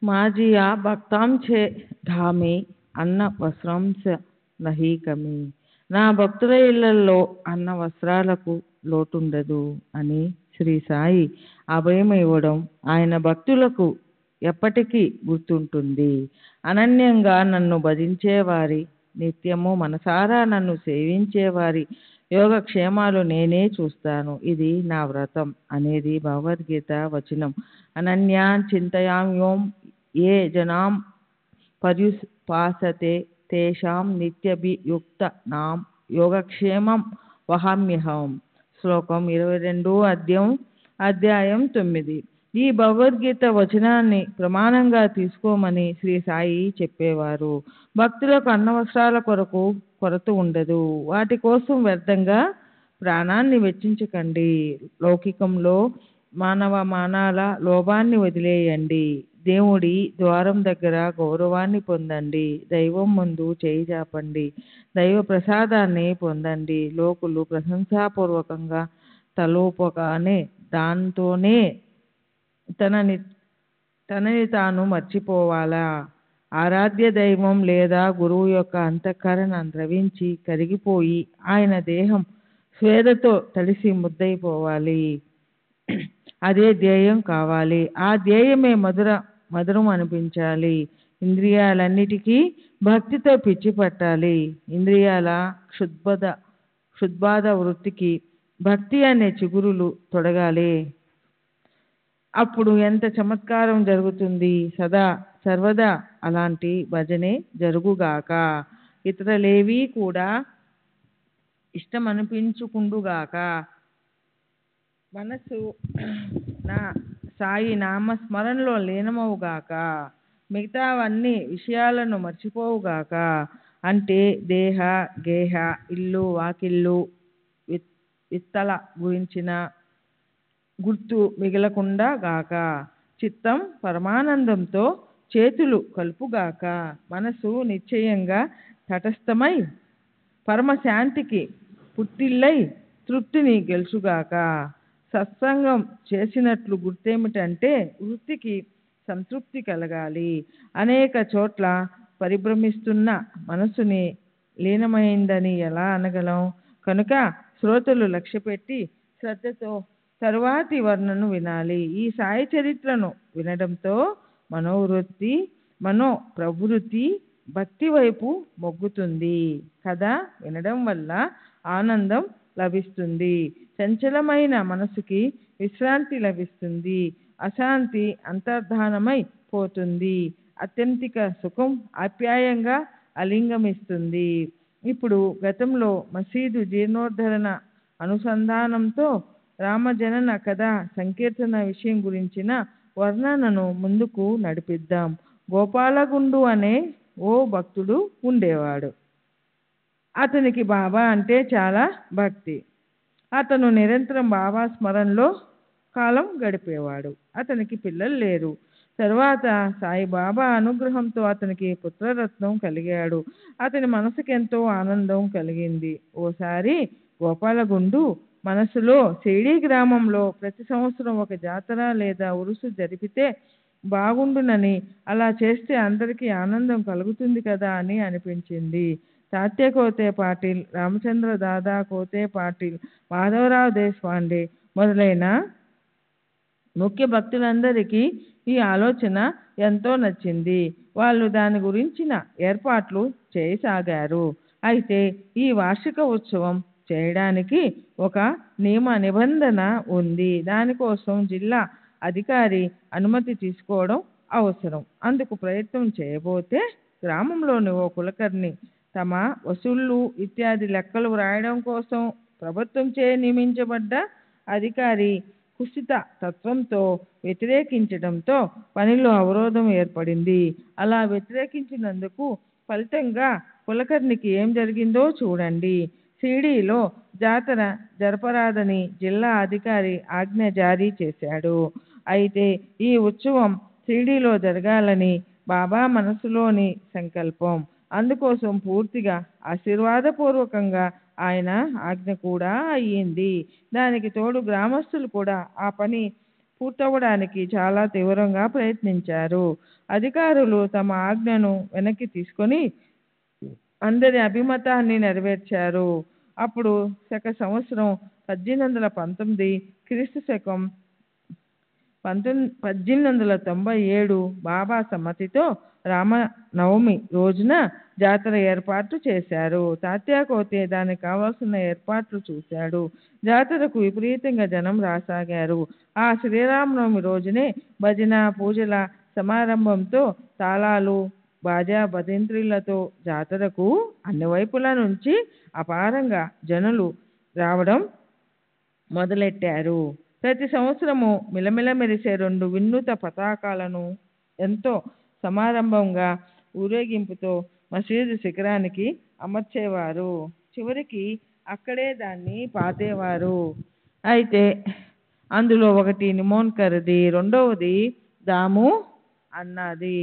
Speaker 3: माझिया भक्तांचे धामे అన్న వస్త్రాంశ నహి కమి, నా భక్తుల ఇళ్లలో అన్న వస్త్రాలకు లోటుండదు అని శ్రీ సాయి అభయం ఇవ్వడం ఆయన భక్తులకు ఎప్పటికీ గుర్తుంటుంది. అనన్యంగా నన్ను భజించేవారి, నిత్యము మనసారా నన్ను సేవించేవారి యోగక్షేమాలు నేనే చూస్తాను. ఇది నా వ్రతం అనేది భగవద్గీత వచనం. అనన్యాన్ చింతయామ్యోం ఏ జనాం పర్యుపాసతే తేషాం నిత్యభియుక్త నాం యోగక్షేమం వహామ్యహం. శ్లోకం 22 అధ్యాయం 9. ఈ భగవద్గీత వచనాన్ని ప్రమాణంగా తీసుకోమని శ్రీ సాయి చెప్పేవారు. భక్తులకు అన్నవస్త్రాల కొరత ఉండదు. వాటి కోసం వ్యర్థంగా ప్రాణాన్ని వెచ్చించకండి. లౌకికంలో మానాల లోభాన్ని వదిలేయండి. దేవుడి ద్వారం దగ్గర గౌరవాన్ని పొందండి. దైవం ముందు చేయి చాపండి. దైవ ప్రసాదాన్ని పొందండి. లోకులు ప్రశంసాపూర్వకంగా తలోపగానే దాంతోనే తనని తాను మర్చిపోవాలా? ఆరాధ్య దైవం లేదా గురువు యొక్క అంతఃకరణ ద్రవించి కరిగిపోయి ఆయన దేహం స్వేదతో తడిసి ముద్దయిపోవాలి. అదే ధ్యేయం కావాలి. ఆ ధ్యేయమే మధురం అనిపించాలి. ఇంద్రియాలన్నిటికీ భక్తితో పిచ్చి పట్టాలి. ఇంద్రియాల క్షుద్బాధ వృత్తికి భక్తి అనే చిగురులు తొడగాలి. అప్పుడు ఎంత చమత్కారం జరుగుతుంది. సర్వదా అలాంటి భజనే జరుగుగాక. ఇతరులేవి కూడా ఇష్టమనిపించుకుండుగాక. మనసు నా సాయి నామస్మరణలో లీనమవుగాక. మిగతావన్నీ విషయాలను మర్చిపోవుగాక. అంటే దేహ గేహ ఇల్లు వాకిళ్ళు విత్తల గురించిన గుర్తు మిగలకుండా గాక. చిత్తం పరమానందంతో చేతులు కలుపుగాక. మనసు నిశ్చయంగా తటస్థమై పరమశాంతికి పుట్టిల్లై తృప్తిని గెలుచుగాక. సత్సంగం చేసినట్లు గుర్తేమిటంటే వృత్తికి సంతృప్తి కలగాలి. అనేక చోట్ల పరిభ్రమిస్తున్న మనసుని లీనమైందని ఎలా అనగలం? కనుక శ్రోతలు లక్ష్యపెట్టి శ్రద్ధతో తరువాతి వర్ణను వినాలి. ఈ సాయి చరిత్రను వినడంతో మనో ప్రవృత్తి భక్తి వైపు మొగ్గుతుంది. కథ వినడం వల్ల ఆనందం లభిస్తుంది. చంచలమైన మనసుకి విశ్రాంతి లభిస్తుంది. అశాంతి అంతర్ధానమై పోతుంది. అత్యంతిక సుఖం ఆప్యాయంగా అలింగమిస్తుంది. ఇప్పుడు గతంలో మసీదు జీర్ణోద్ధరణ అనుసంధానంతో రామజనన కథ సంకీర్తన విషయం గురించిన వర్ణనను ముందుకు నడిపిద్దాం. గోపాలగుండు అనే ఓ భక్తుడు ఉండేవాడు. అతనికి బాబా అంటే చాలా భక్తి. అతను నిరంతరం బాబా స్మరణలో కాలం గడిపేవాడు. అతనికి పిల్లలు లేరు. తర్వాత సాయిబాబా అనుగ్రహంతో అతనికి పుత్రరత్నం కలిగాడు. అతని మనసుకెంతో ఆనందం కలిగింది. ఓసారి గోపాలగుండు మనసులో షిరిడీ గ్రామంలో ప్రతి సంవత్సరం ఒక జాతర లేదా ఉరుసు జరిపితే బాగుండునని, అలా చేస్తే అందరికీ ఆనందం కలుగుతుంది కదా అని అనిపించింది. తాత్య కోతే పాటిల్, రామచంద్ర దాదా కోతే పాటిల్, మాధవరావు దేశపాండే మొదలైన ముఖ్య భక్తులందరికీ ఈ ఆలోచన ఎంతో నచ్చింది. వాళ్ళు దాని గురించిన ఏర్పాట్లు చేయసాగారు. అయితే ఈ వార్షిక ఉత్సవం చేయడానికి ఒక నియమ నిబంధన ఉంది. దానికోసం జిల్లా అధికారి అనుమతి తీసుకోవడం అవసరం. అందుకు ప్రయత్నం చేయబోతే గ్రామంలోని ఓ కులకర్ణి తమ వసూళ్లు ఇత్యాది లెక్కలు వ్రాయడం కోసం ప్రభుత్వంచే నియమించబడ్డ అధికారి కుసిత తత్వంతో వ్యతిరేకించడంతో పనిలో అవరోధం ఏర్పడింది. అలా వ్యతిరేకించినందుకు ఫలితంగా కులకర్ణికి ఏం జరిగిందో చూడండి. షిరిడీలో జాతర జరపరాదని జిల్లా అధికారి ఆజ్ఞ జారీ చేశాడు. అయితే ఈ ఉత్సవం షిరిడీలో జరగాలని బాబా మనసులోని సంకల్పం. అందుకోసం పూర్తిగా ఆశీర్వాదపూర్వకంగా ఆయన ఆజ్ఞ కూడా అయ్యింది. దానికి తోడు గ్రామస్తులు కూడా ఆ పని పూర్తవడానికి చాలా తీవ్రంగా ప్రయత్నించారు. అధికారులు తమ ఆజ్ఞను వెనక్కి తీసుకొని అందరి అభిమతాన్ని నెరవేర్చారు. అప్పుడు శక సంవత్సరం 1819 క్రీస్తు శకం 1897 బాబా సమ్మతితో రామనవమి రోజున జాతర ఏర్పాటు చేశారు. తాత్యాకోతే దానికి కావాల్సిన ఏర్పాట్లు చూశాడు. జాతరకు విపరీతంగా జనం రాసాగారు. ఆ శ్రీరామనవమి రోజునే భజన పూజల సమారంభంతో తాళాలు బాజా భజంత్రీలతో జాతరకు అన్ని వైపుల నుంచి అపారంగా జనులు రావడం మొదలెట్టారు. ప్రతి సంవత్సరము మిలమిల మెరిసే 2 వినూత పతాకాలను ఎంతో సమారంభంగా ఊరేగింపుతో మసీదు శిఖరానికి అమర్చేవారు. చివరికి అక్కడే దాన్ని పాతేవారు. అయితే అందులో ఒకటి నిమోన్కర్ది, రెండవది దాము అన్నది.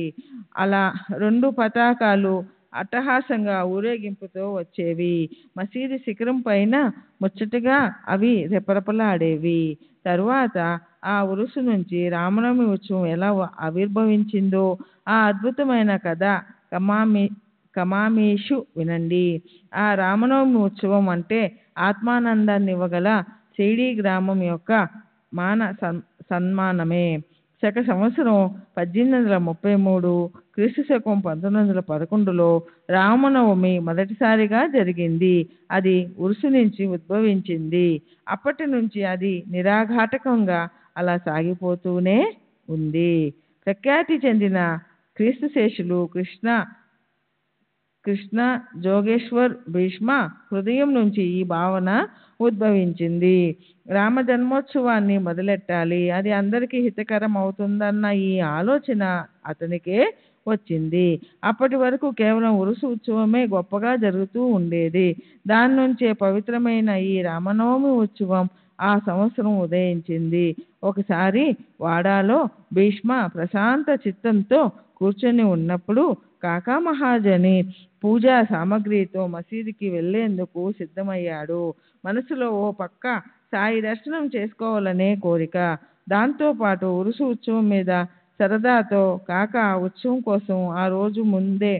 Speaker 3: అలా 2 పతాకాలు అట్టహాసంగా ఊరేగింపుతో వచ్చేవి. మసీదు శిఖరం పైన ముచ్చటగా అవి రెపరెపలాడేవి. తరువాత ఆ ఉరుసు నుంచి రామనవమి ఉత్సవం ఎలా ఆవిర్భవించిందో ఆ అద్భుతమైన కథ కమామీషు వినండి. ఆ రామనవమి ఉత్సవం అంటే ఆత్మానందాన్ని ఇవ్వగల షిరిడీ గ్రామం యొక్క సన్మానమే. శక సంవత్సరం 1833 క్రీస్తు శకం 1911లో రామనవమి మొదటిసారిగా జరిగింది. అది ఉరుసు నుంచి ఉద్భవించింది. అప్పటి నుంచి అది నిరాఘాటకంగా అలా సాగిపోతూనే ఉంది. ప్రఖ్యాతి చెందిన క్రీస్తు శేషులు కృష్ణ జోగేశ్వర్ భీష్మ హృదయం నుంచి ఈ భావన ఉద్భవించింది. రామ జన్మోత్సవాన్ని మొదలెట్టాలి, అది అందరికీ హితకరం అవుతుందన్న ఈ ఆలోచన అతనికే వచ్చింది. అప్పటి వరకు కేవలం ఉరుసు ఉత్సవమే గొప్పగా జరుగుతూ ఉండేది. దాని నుంచే పవిత్రమైన ఈ రామనవమి ఉత్సవం ఆ సంవత్సరం ఉదయించింది. ఒకసారి వాడాలో భీష్మ ప్రశాంత చిత్తంతో కూర్చొని ఉన్నప్పుడు కాకా మహాజని పూజా సామగ్రితో మసీదుకి వెళ్లేందుకు సిద్ధమయ్యాడు. మనసులో ఓ పక్క సాయి దర్శనం చేసుకోవాలనే కోరిక, దాంతోపాటు ఉరుసు ఉత్సవం మీద సరదాతో కాక ఉత్సవం కోసం ఆ రోజు ముందే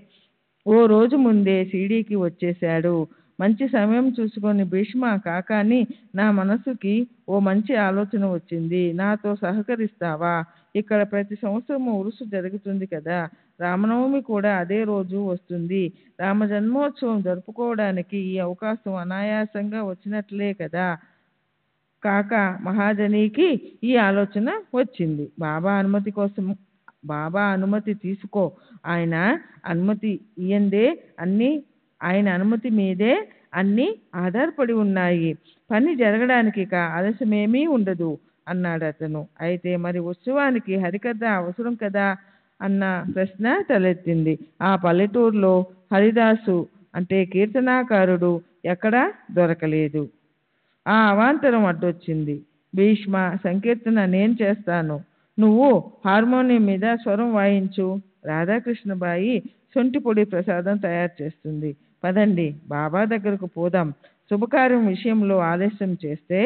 Speaker 3: ఓ రోజు ముందే షిరిడీకి వచ్చేశాడు. మంచి సమయం చూసుకొని భీష్మ కాకాని, నా మనసుకి ఓ మంచి ఆలోచన వచ్చింది. నాతో సహకరిస్తావా? ఇక్కడ ప్రతి సంవత్సరము ఉరుసు జరుగుతుంది కదా. రామనవమి కూడా అదే రోజు వస్తుంది. రామ జన్మోత్సవం జరుపుకోవడానికి ఈ అవకాశం అనాయాసంగా వచ్చినట్లే కదా. కాక మహాజనీకి ఈ ఆలోచన వచ్చింది. బాబా అనుమతి తీసుకో. ఆయన అనుమతి ఇయ్యందే అన్ని ఆయన అనుమతి మీదే అన్నీ ఆధారపడి ఉన్నాయి. పని జరగడానికి ఇక ఆలస్యమేమీ ఉండదు అన్నాడు అతను. అయితే మరి ఉత్సవానికి హరికథ అవసరం కదా అన్న ప్రశ్న తలెత్తింది. ఆ పల్లెటూరులో హరిదాసు అంటే కీర్తనాకారుడు ఎక్కడా దొరకలేదు. ఆ అవాంతరం అడ్డొచ్చింది. భీష్మ, సంకీర్తన నేను చేస్తాను, నువ్వు హార్మోనియం మీద స్వరం వాయించు. రాధాకృష్ణబాయి సొంటిపొడి ప్రసాదం తయారు చేస్తుంది. పదండి బాబా దగ్గరకు పోదాం. శుభకార్యం విషయంలో ఆలస్యం చేస్తే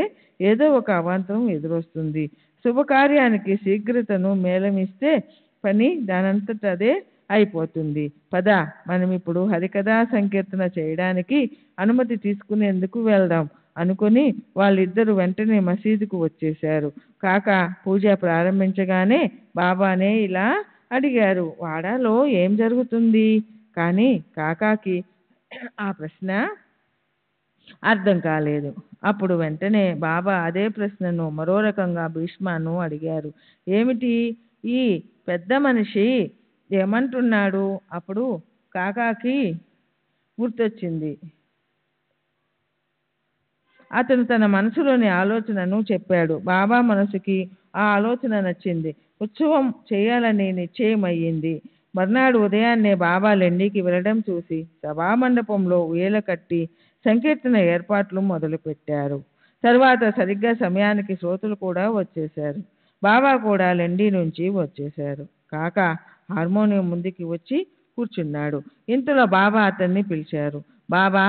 Speaker 3: ఏదో ఒక అవాంతరం ఎదురొస్తుంది. శుభకార్యానికి శీఘ్రతను మేళమిస్తే పని దానంతట అదే అయిపోతుంది. పద, మనం ఇప్పుడు హరికథా సంకీర్తన చేయడానికి అనుమతి తీసుకునేందుకు వెళ్దాం అనుకుని వాళ్ళిద్దరూ వెంటనే మసీదుకు వచ్చేశారు. కాక పూజ ప్రారంభించగానే బాబానే ఇలా అడిగారు, వాడాలో ఏం జరుగుతుంది? కానీ కాకాకి ఆ ప్రశ్న అర్థం కాలేదు. అప్పుడు వెంటనే బాబా అదే ప్రశ్నను మరో రకంగా భీష్మను అడిగారు. ఏమిటి ఈ పెద్ద మనిషి ఏమంటున్నాడు? అప్పుడు కాకాకి గుర్తొచ్చింది. అతను తన మనసులోని ఆలోచనను చెప్పాడు. బాబా మనసుకి ఆ ఆలోచన నచ్చింది. ఉత్సవం చేయాలని నిశ్చయమయ్యింది. మర్నాడు ఉదయాన్నే బాబా లెండికి వెళ్ళడం చూసి సభామండపంలో ఉయ్యాల కట్టి సంకీర్తన ఏర్పాట్లు మొదలుపెట్టారు. తర్వాత సరిగ్గా సమయానికి శ్రోతలు కూడా వచ్చేశారు. బాబా కూడా లెండి నుంచి వచ్చేశారు. కాక హార్మోనియం ముందుకి వచ్చి కూర్చున్నాడు. ఇంతలో బాబా అతన్ని పిలిచారు. బాబా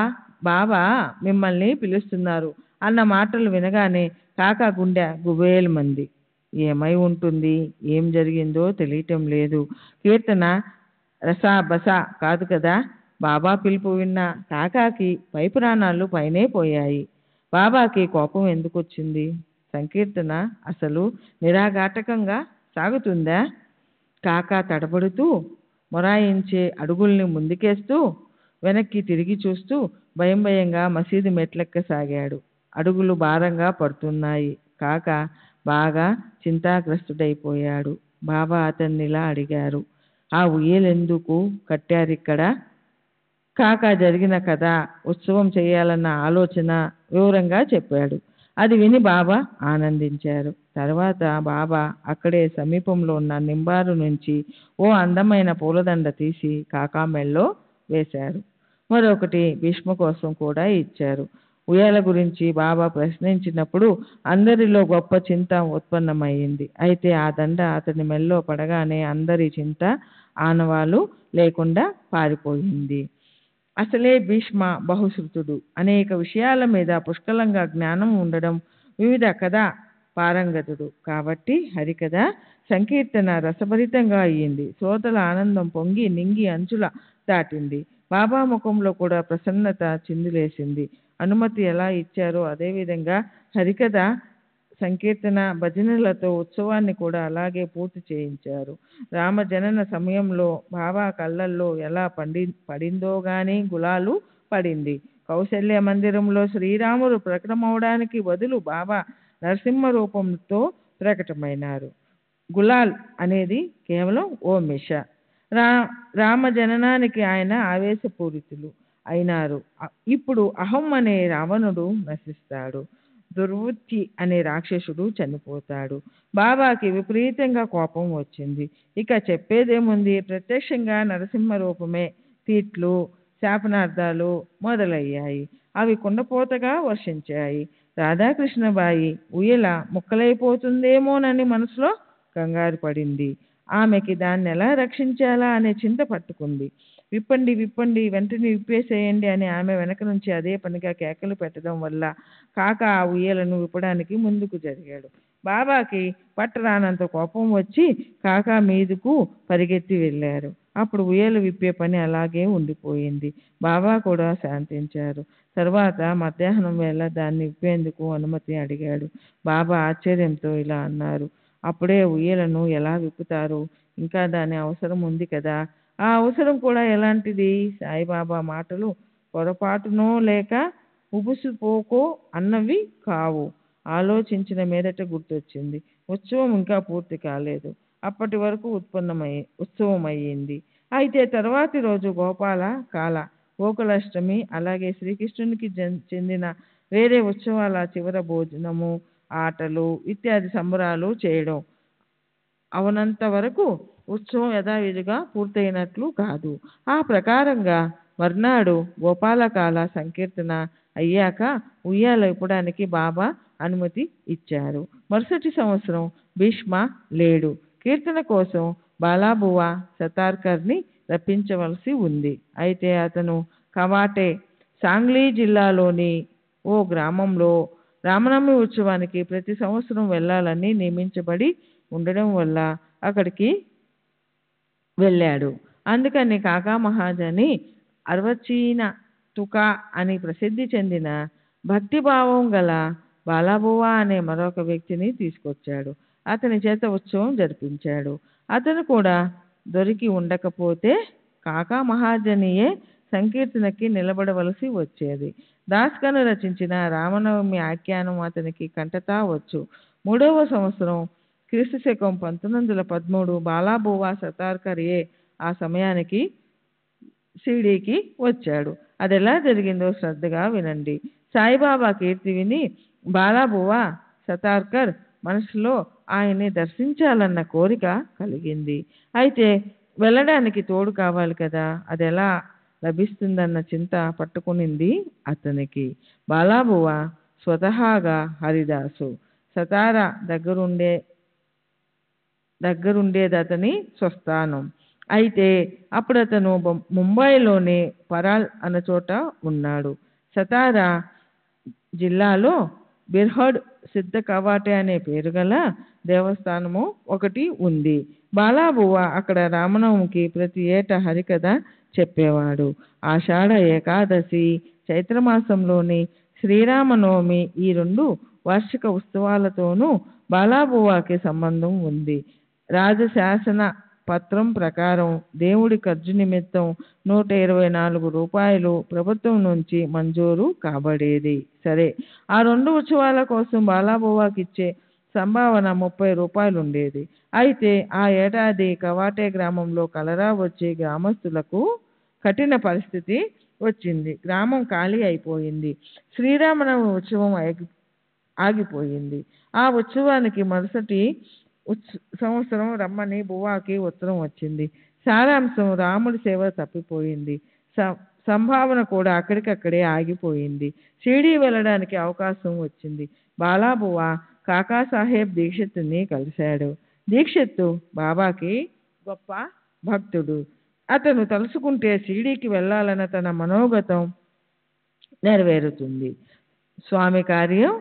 Speaker 3: బాబా మిమ్మల్ని పిలుస్తున్నారు అన్న మాటలు వినగానే కాకా గుండె గుబేలుమంది. ఏమై ఉంటుంది, ఏం జరిగిందో తెలియటం లేదు. కీర్తన రసా బసా కాదు కదా. బాబా పిలుపు విన్న కాకాకి పై ప్రాణాలు పైనే పోయాయి. బాబాకి కోపం ఎందుకు వచ్చింది? సంకీర్తన అసలు నిరాఘాటకంగా సాగుతుందా? కాకా తడబడుతూ మొరాయించే అడుగుల్ని ముందుకేస్తూ వెనక్కి తిరిగి చూస్తూ భయం భయంగా మసీదు మెట్లెక్కసాగాడు. అడుగులు భారంగా పడుతున్నాయి. కాక బాగా చింతాగ్రస్తుడైపోయాడు. బాబా అతన్నిలా అడిగారు, ఆ ఉయ్యలెందుకు కట్టారిక్కడ? కాక జరిగిన కథ, ఉత్సవం చేయాలన్న ఆలోచన వివరంగా చెప్పాడు. అది విని బాబా ఆనందించారు. తర్వాత బాబా అక్కడే సమీపంలో ఉన్న నింబారు నుంచి ఓ అందమైన పూలదండ తీసి కాకా మెళ్ళో వేశారు. మరొకటి భీష్మ కోసం కూడా ఇచ్చారు. ఉయ్యాల గురించి బాబా ప్రశ్నించినప్పుడు అందరిలో గొప్ప చింత ఉత్పన్నమైంది. అయితే ఆ దండ అతని మెల్లో పడగానే అందరి చింత ఆనవాలు లేకుండా పారిపోయింది. అసలే భీష్మ బహుశ్రుతుడు. అనేక విషయాల మీద పుష్కలంగా జ్ఞానం ఉండడం, వివిధ కథ పారంగతుడు. కాబట్టి హరికథ సంకీర్తన రసభరితంగా అయ్యింది. శ్రోతల ఆనందం పొంగి నింగి అంచుల దాటింది. బాబా ముఖంలో కూడా ప్రసన్నత చిందులేసింది. అనుమతి ఎలా ఇచ్చారో అదేవిధంగా హరికథ సంకీర్తన భజనలతో ఉత్సవాన్ని కూడా అలాగే పూర్తి చేయించారు. రామజనన సమయంలో బాబా కళ్ళల్లో ఎలా పడిందో గాని గులాలు పడింది. కౌశల్య మందిరంలో శ్రీరాముడు ప్రకటమవడానికి బదులు బాబా నరసింహ రూపంతో ప్రకటమైనారు. గులాల్ అనేది కేవలం ఓ మిష. రామ జననానికి ఆయన ఆవేశపూరితులు అయినారు. ఇప్పుడు అహం అనే రావణుడు నశిస్తాడు. దుర్వృత్తి అనే రాక్షసుడు చనిపోతాడు. బాబాకి విపరీతంగా కోపం వచ్చింది. ఇక చెప్పేదేముంది, ప్రత్యక్షంగా నరసింహ రూపమే. తీట్లు, శాపనార్థాలు మొదలయ్యాయి. అవి కుండపోతగా వర్షించాయి. రాధాకృష్ణబాయి ఉయ్యల ముక్కలైపోతుందేమోనని మనసులో కంగారు పడింది. ఆమెకి దాన్ని ఎలా రక్షించాలా అనే చింత పట్టుకుంది. విప్పండి విప్పండి, వెంటనే విప్పేసేయండి అని ఆమె వెనక నుంచి అదే పనిగా కేకలు పెట్టడం వల్ల కాక ఆ ఉయ్యలను విప్పడానికి ముందుకు జరిగాడు. బాబాకి పట్టరానంత కోపం వచ్చి కాకా మీదకు పరిగెత్తి వెళ్ళారు. అప్పుడు ఉయ్యాల విప్పే పని అలాగే ఉండిపోయింది. బాబా కూడా శాంతించారు. తర్వాత మధ్యాహ్నం వేళ దాన్ని విప్పేందుకు అనుమతి అడిగాడు. బాబా ఆశ్చర్యంతో ఇలా అన్నారు, అప్పుడే ఉయ్యలను ఎలా విప్పుతారు? ఇంకా దాని అవసరం ఉంది కదా. ఆ అవసరం కూడా ఎలాంటిది? సాయిబాబా మాటలు పొరపాటునో లేక ఉబుసుపోకో అన్నవి కావు. ఆలోచించిన మీదట గుర్తొచ్చింది. ఉత్సవం ఇంకా పూర్తి కాలేదు. అప్పటి వరకు ఉత్సవం అయ్యింది. అయితే తర్వాతి రోజు గోపాల కాల, గోకులాష్టమి, అలాగే శ్రీకృష్ణునికి చెందిన వేరే ఉత్సవాల చివర భోజనము, ఆటలు ఇత్యాది సంబరాలు చేయడం అవనంత వరకు ఉత్సవం యథావిధిగా పూర్తయినట్లు కాదు. ఆ ప్రకారంగా మర్నాడు గోపాలకాల సంకీర్తన అయ్యాక ఉయ్యాల ఇప్పడానికి బాబా అనుమతి ఇచ్చారు. మరుసటి సంవత్సరం భీష్మ లేడు. కీర్తన కోసం బాలాబువ సతార్కర్ని రప్పించవలసి ఉంది. అయితే అతను కవాటే, సాంగ్లీ జిల్లాలోని ఓ గ్రామంలో రామనవమి ఉత్సవానికి ప్రతి సంవత్సరం వెళ్ళాలని నియమించబడి ఉండడం వల్ల అక్కడికి వెళ్ళాడు. అందుకని కాకా మహాజని అర్వచీన తుకా అని ప్రసిద్ధి చెందిన భక్తిభావం గల బాలాబువ అనే మరొక వ్యక్తిని తీసుకొచ్చాడు. అతని చేత ఉత్సవం జరిపించాడు. అతను కూడా దొరికి ఉండకపోతే కాకా మహాజనియే సంకీర్తనకి నిలబడవలసి వచ్చేది. దాస్కను రచించిన రామనవమి ఆఖ్యానం అతనికి కంటతా వచ్చు. 3వ సంవత్సరం క్రీస్తుశకం 1913 బాలాబువ సతార్కర్యే ఆ సమయానికి షిరిడీకి వచ్చాడు. అది ఎలా జరిగిందో శ్రద్ధగా వినండి. సాయిబాబా కీర్తి విని బాలాబువ సతార్కర్ మనసులో ఆయన్ని దర్శించాలన్న కోరిక కలిగింది. అయితే వెళ్ళడానికి తోడు కావాలి కదా, అది ఎలా లభిస్తుందన్న చింత పట్టుకునింది అతనికి. బాలాబువ స్వతహాగా హరిదాసు. సతారా దగ్గరుండేదతని స్వస్థానం. అయితే అప్పుడు అతను ముంబైలోని పరాల్ అన్న చోట ఉన్నాడు. సతారా జిల్లాలో బిర్హడ్ సిద్ధ కవాటే అనే పేరు గల దేవస్థానము ఒకటి ఉంది. బాలాబువ అక్కడ రామనవమికి ప్రతి ఏటా హరికథ చెప్పేవాడు. ఆషాఢ ఏకాదశి, చైత్రమాసంలోని శ్రీరామనవమి ఈ 2 వార్షిక ఉత్సవాలతోనూ బాలాబువాకి సంబంధం ఉంది. రాజశాసన పత్రం ప్రకారం దేవుడి ఖర్చు నిమిత్తం 124 రూపాయలు ప్రభుత్వం నుంచి మంజూరు కాబడేది. సరే, ఆ 2 ఉత్సవాల కోసం బాలాబువాకి ఇచ్చే సంభావన 30 రూపాయలు ఉండేది. అయితే ఆ ఏడాది కవాటే గ్రామంలో కలరా వచ్చి గ్రామస్తులకు కఠిన పరిస్థితి వచ్చింది. గ్రామం ఖాళీ అయిపోయింది. శ్రీరామనవమి ఉత్సవం ఆగిపోయింది. ఆ ఉత్సవానికి మరుసటి సంవత్సరం రమ్మని బువాకి ఉత్తరం వచ్చింది. సారాంశం, రాముడి సేవ తప్పిపోయింది. సంభావన కూడా అక్కడికక్కడే ఆగిపోయింది. షిరిడీ వెళ్ళడానికి అవకాశం వచ్చింది. బాలాబువ కాకాసాహెబ్ దీక్షిత్తుని కలిశాడు. దీక్షిత్తు బాబాకి గొప్ప భక్తుడు. అతను తలుసుకుంటే షిరిడీకి వెళ్ళాలన్న తన మనోగతం నెరవేరుతుంది. స్వామి కార్యం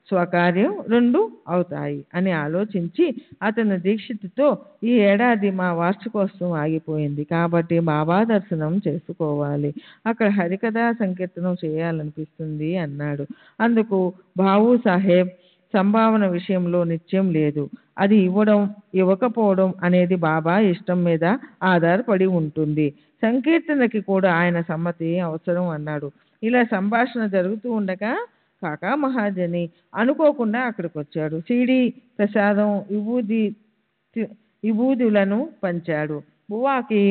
Speaker 3: స్వకార్యం 2 అవుతాయి అని ఆలోచించి అతను దీక్షిత్తుతో, ఈ ఏడాది మా వార్షికోత్సవం ఆగిపోయింది కాబట్టి బాబా దర్శనం చేసుకోవాలి, అక్కడ హరికథా సంకీర్తనం చేయాలనిపిస్తుంది అన్నాడు. అందుకు బాబు సాహెబ్, సంభావన విషయంలో నిశ్చయం లేదు. అది ఇవ్వడం ఇవ్వకపోవడం అనేది బాబా ఇష్టం మీద ఆధారపడి ఉంటుంది. సంకీర్తనకి కూడా ఆయన సమ్మతి అవసరం అన్నాడు. ఇలా సంభాషణ జరుగుతూ ఉండగా కాకా మహాజని అనుకోకుండా అక్కడికి వచ్చాడు. షిరిడీ ప్రసాదం విభూదులను పంచాడు. బువాకి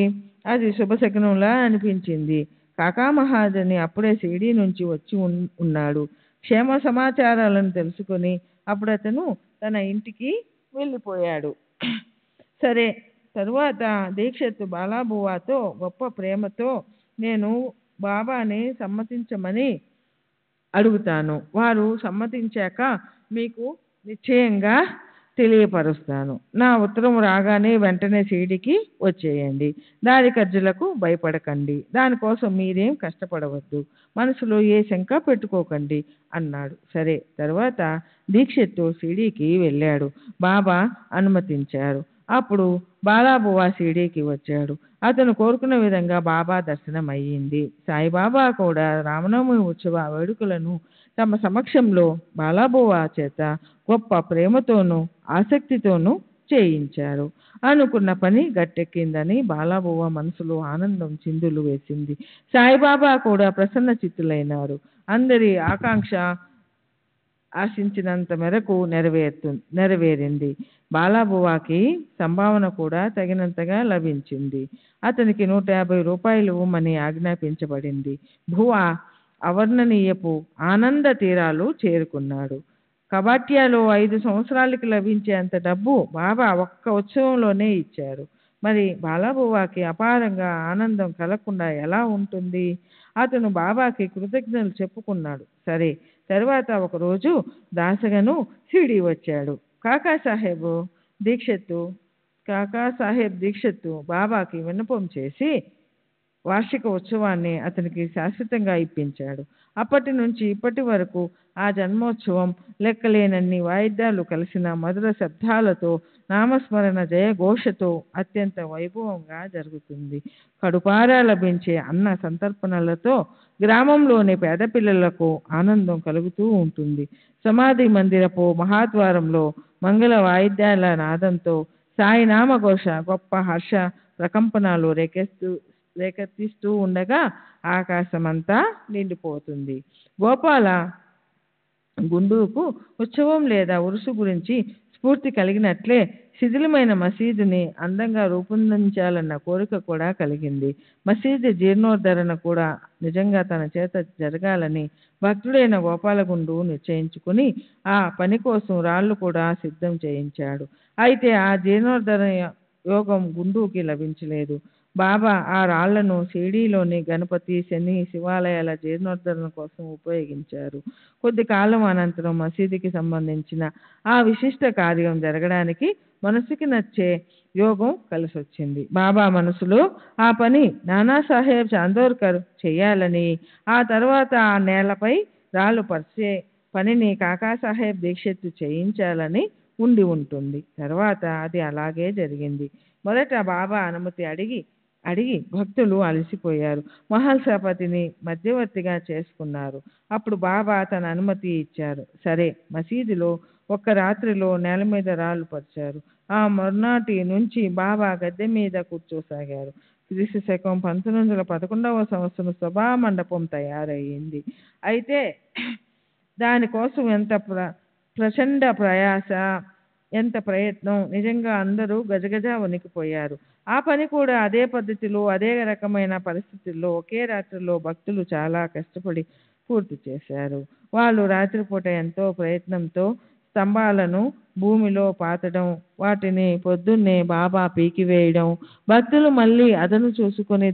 Speaker 3: అది శుభశకునంలా అనిపించింది. కాకా మహాజని అప్పుడే షిరిడీ నుంచి వచ్చి ఉన్నాడు. క్షేమ సమాచారాలను తెలుసుకొని అప్పుడు అతను తన ఇంటికి వెళ్ళిపోయాడు. సరే, తరువాత దీక్షిత్ బాలాబువాతో గొప్ప ప్రేమతో, నేను బాబాని సమ్మతించమని అడుగుతాను. వారు సమ్మతించాక మీకు నిశ్చయంగా తెలియపరుస్తాను. నా ఉత్తరం రాగానే వెంటనే షిరిడీకి వచ్చేయండి. దారి ఖర్చులకు భయపడకండి. దానికోసం మీరేం కష్టపడవద్దు. మనసులో ఏ శంక పెట్టుకోకండి అన్నాడు. సరే, తర్వాత దీక్షిత్తు షిరిడీకి వెళ్ళాడు. బాబా అనుమతించారు. అప్పుడు బాలాబువ షిరిడీకి వచ్చాడు. అతను కోరుకున్న విధంగా బాబా దర్శనం అయ్యింది. సాయిబాబా కూడా రామనవమి ఉత్సవ వేడుకలను తమ సమక్షంలో బాలాబువా చేత గొప్ప ప్రేమతోనూ ఆసక్తితోనూ చేయించారు. అనుకున్న పని గట్టెక్కిందని బాలాబువ మనసులో ఆనందం చిందులు వేసింది. సాయిబాబా కూడా ప్రసన్న చిత్తులైనారు. అందరి ఆకాంక్ష ఆశించినంత మేరకు నెరవేరింది. బాలాబువాకి సంభావన కూడా తగినంతగా లభించింది. అతనికి 150 రూపాయలు ఇవ్వమని ఆజ్ఞాపించబడింది. భువా అవర్ణనీయపు ఆనంద తీరాలు చేరుకున్నాడు. కబాట్యాలో 5 సంవత్సరాలకి లభించేంత డబ్బు బాబా ఒక్క ఉత్సవంలోనే ఇచ్చారు. మరి బాలాబువాకి అపారంగా ఆనందం కలగకుండా ఎలా ఉంటుంది? అతను బాబాకి కృతజ్ఞతలు చెప్పుకున్నాడు. సరే, తర్వాత ఒకరోజు దాసగను షిరిడీ వచ్చాడు. కాకాసాహెబ్ దీక్షత్తు బాబాకి విన్నపం చేసి వార్షిక ఉత్సవాన్ని అతనికి శాశ్వతంగా ఇప్పించాడు. అప్పటి నుంచి ఇప్పటి వరకు ఆ జన్మోత్సవం లెక్కలేనన్ని వాయిద్యాలు కలిసిన మధుర శబ్దాలతో, నామస్మరణ జయఘోషతో అత్యంత వైభవంగా జరుగుతుంది. కడుపారా లభించే అన్న సంతర్పణలతో గ్రామంలోని పేద పిల్లలకు ఆనందం కలుగుతూ ఉంటుంది. సమాధి మందిరపు మహాద్వారంలో మంగళ వాయిద్యాల నాదంతో సాయినామ ఘోష గొప్ప హర్ష ప్రకంపనాలు రేకెత్తిస్తూ ఉండగా ఆకాశమంతా నిండిపోతుంది. గోపాల గుండూకు ఉత్సవం లేదా ఉరుసు గురించి స్ఫూర్తి కలిగినట్లే శిథిలమైన మసీదుని అందంగా రూపొందించాలన్న కోరిక కూడా కలిగింది. మసీదు జీర్ణోద్ధరణ కూడా నిజంగా తన చేత జరగాలని భక్తుడైన గోపాలగుండు నిశ్చయించుకుని ఆ పని కోసం రాళ్ళు కూడా సిద్ధం చేయించాడు. అయితే ఆ జీర్ణోద్ధరణ యోగం గుండూకి లభించలేదు. బాబా ఆ రాళ్లను షిరిడీలోని గణపతి, శని శివాలయాల జీర్ణోద్ధరణ కోసం ఉపయోగించారు. కొద్ది కాలం అనంతరం మసీదుకి సంబంధించిన ఆ విశిష్ట కార్యం జరగడానికి మనసుకి నచ్చే యోగం కలిసొచ్చింది. బాబా మనసులో ఆ పని నానాసాహెబ్ చాందోర్కర్ చేయాలని, ఆ తర్వాత ఆ నేలపై రాళ్ళు పరిచే పనిని కాకాసాహెబ్ దీక్షిత్ చేయించాలని ఉండి ఉంటుంది. తర్వాత అది అలాగే జరిగింది. మొదట బాబా అనుమతి అడిగి భక్తులు అలసిపోయారు. మహల్సాపతిని మధ్యవర్తిగా చేసుకున్నారు. అప్పుడు బాబా తన అనుమతి ఇచ్చారు. సరే, మసీదులో ఒక్క రాత్రిలో నేల మీద రాళ్ళు పరిచారు. ఆ మరునాటి నుంచి బాబా గద్దె మీద కూర్చోసాగారు. క్రీస్తు శకం 1911వ సంవత్సరం సభా మండపం తయారయ్యింది. అయితే దానికోసం ఎంత ప్రచండ ప్రయాస, ఎంత ప్రయత్నం! నిజంగా అందరూ గజగజ వణికిపోయారు. ఆ పని కూడా అదే పద్ధతిలో, అదే రకమైన పరిస్థితుల్లో ఒకే రాత్రిలో భక్తులు చాలా కష్టపడి పూర్తి చేశారు. వాళ్ళు రాత్రిపూట ఎంతో ప్రయత్నంతో స్తంభాలను భూమిలో పాతడం, వాటిని పొద్దున్నే బాబా పీకివేయడం, భక్తులు మళ్ళీ అదను చూసుకుని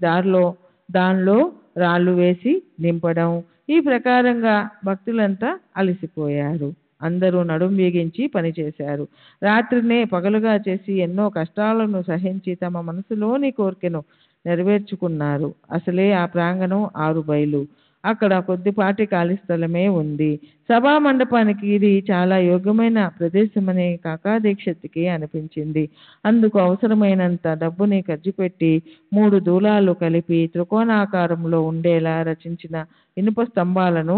Speaker 3: దానిలో రాళ్ళు వేసి నింపడం, ఈ ప్రకారంగా భక్తులంతా అలసిపోయారు. అందరూ నడుం బిగించి పనిచేశారు. రాత్రినే పగలుగా చేసి ఎన్నో కష్టాలను సహించి తమ మనసులోని కోరికను నెరవేర్చుకున్నారు. అసలే ఆ ప్రాంగణం 6 బైలు. అక్కడ కొద్దిపాటి ఖాళీ స్థలమే ఉంది. సభా మండపానికి ఇది చాలా యోగ్యమైన ప్రదేశమని కాకా దీక్షిత్కి అనిపించింది. అందుకు అవసరమైనంత డబ్బుని ఖర్చుపెట్టి 3 దూలాలు కలిపి త్రికోణాకారంలో ఉండేలా రచించిన ఇనుప స్తంభాలను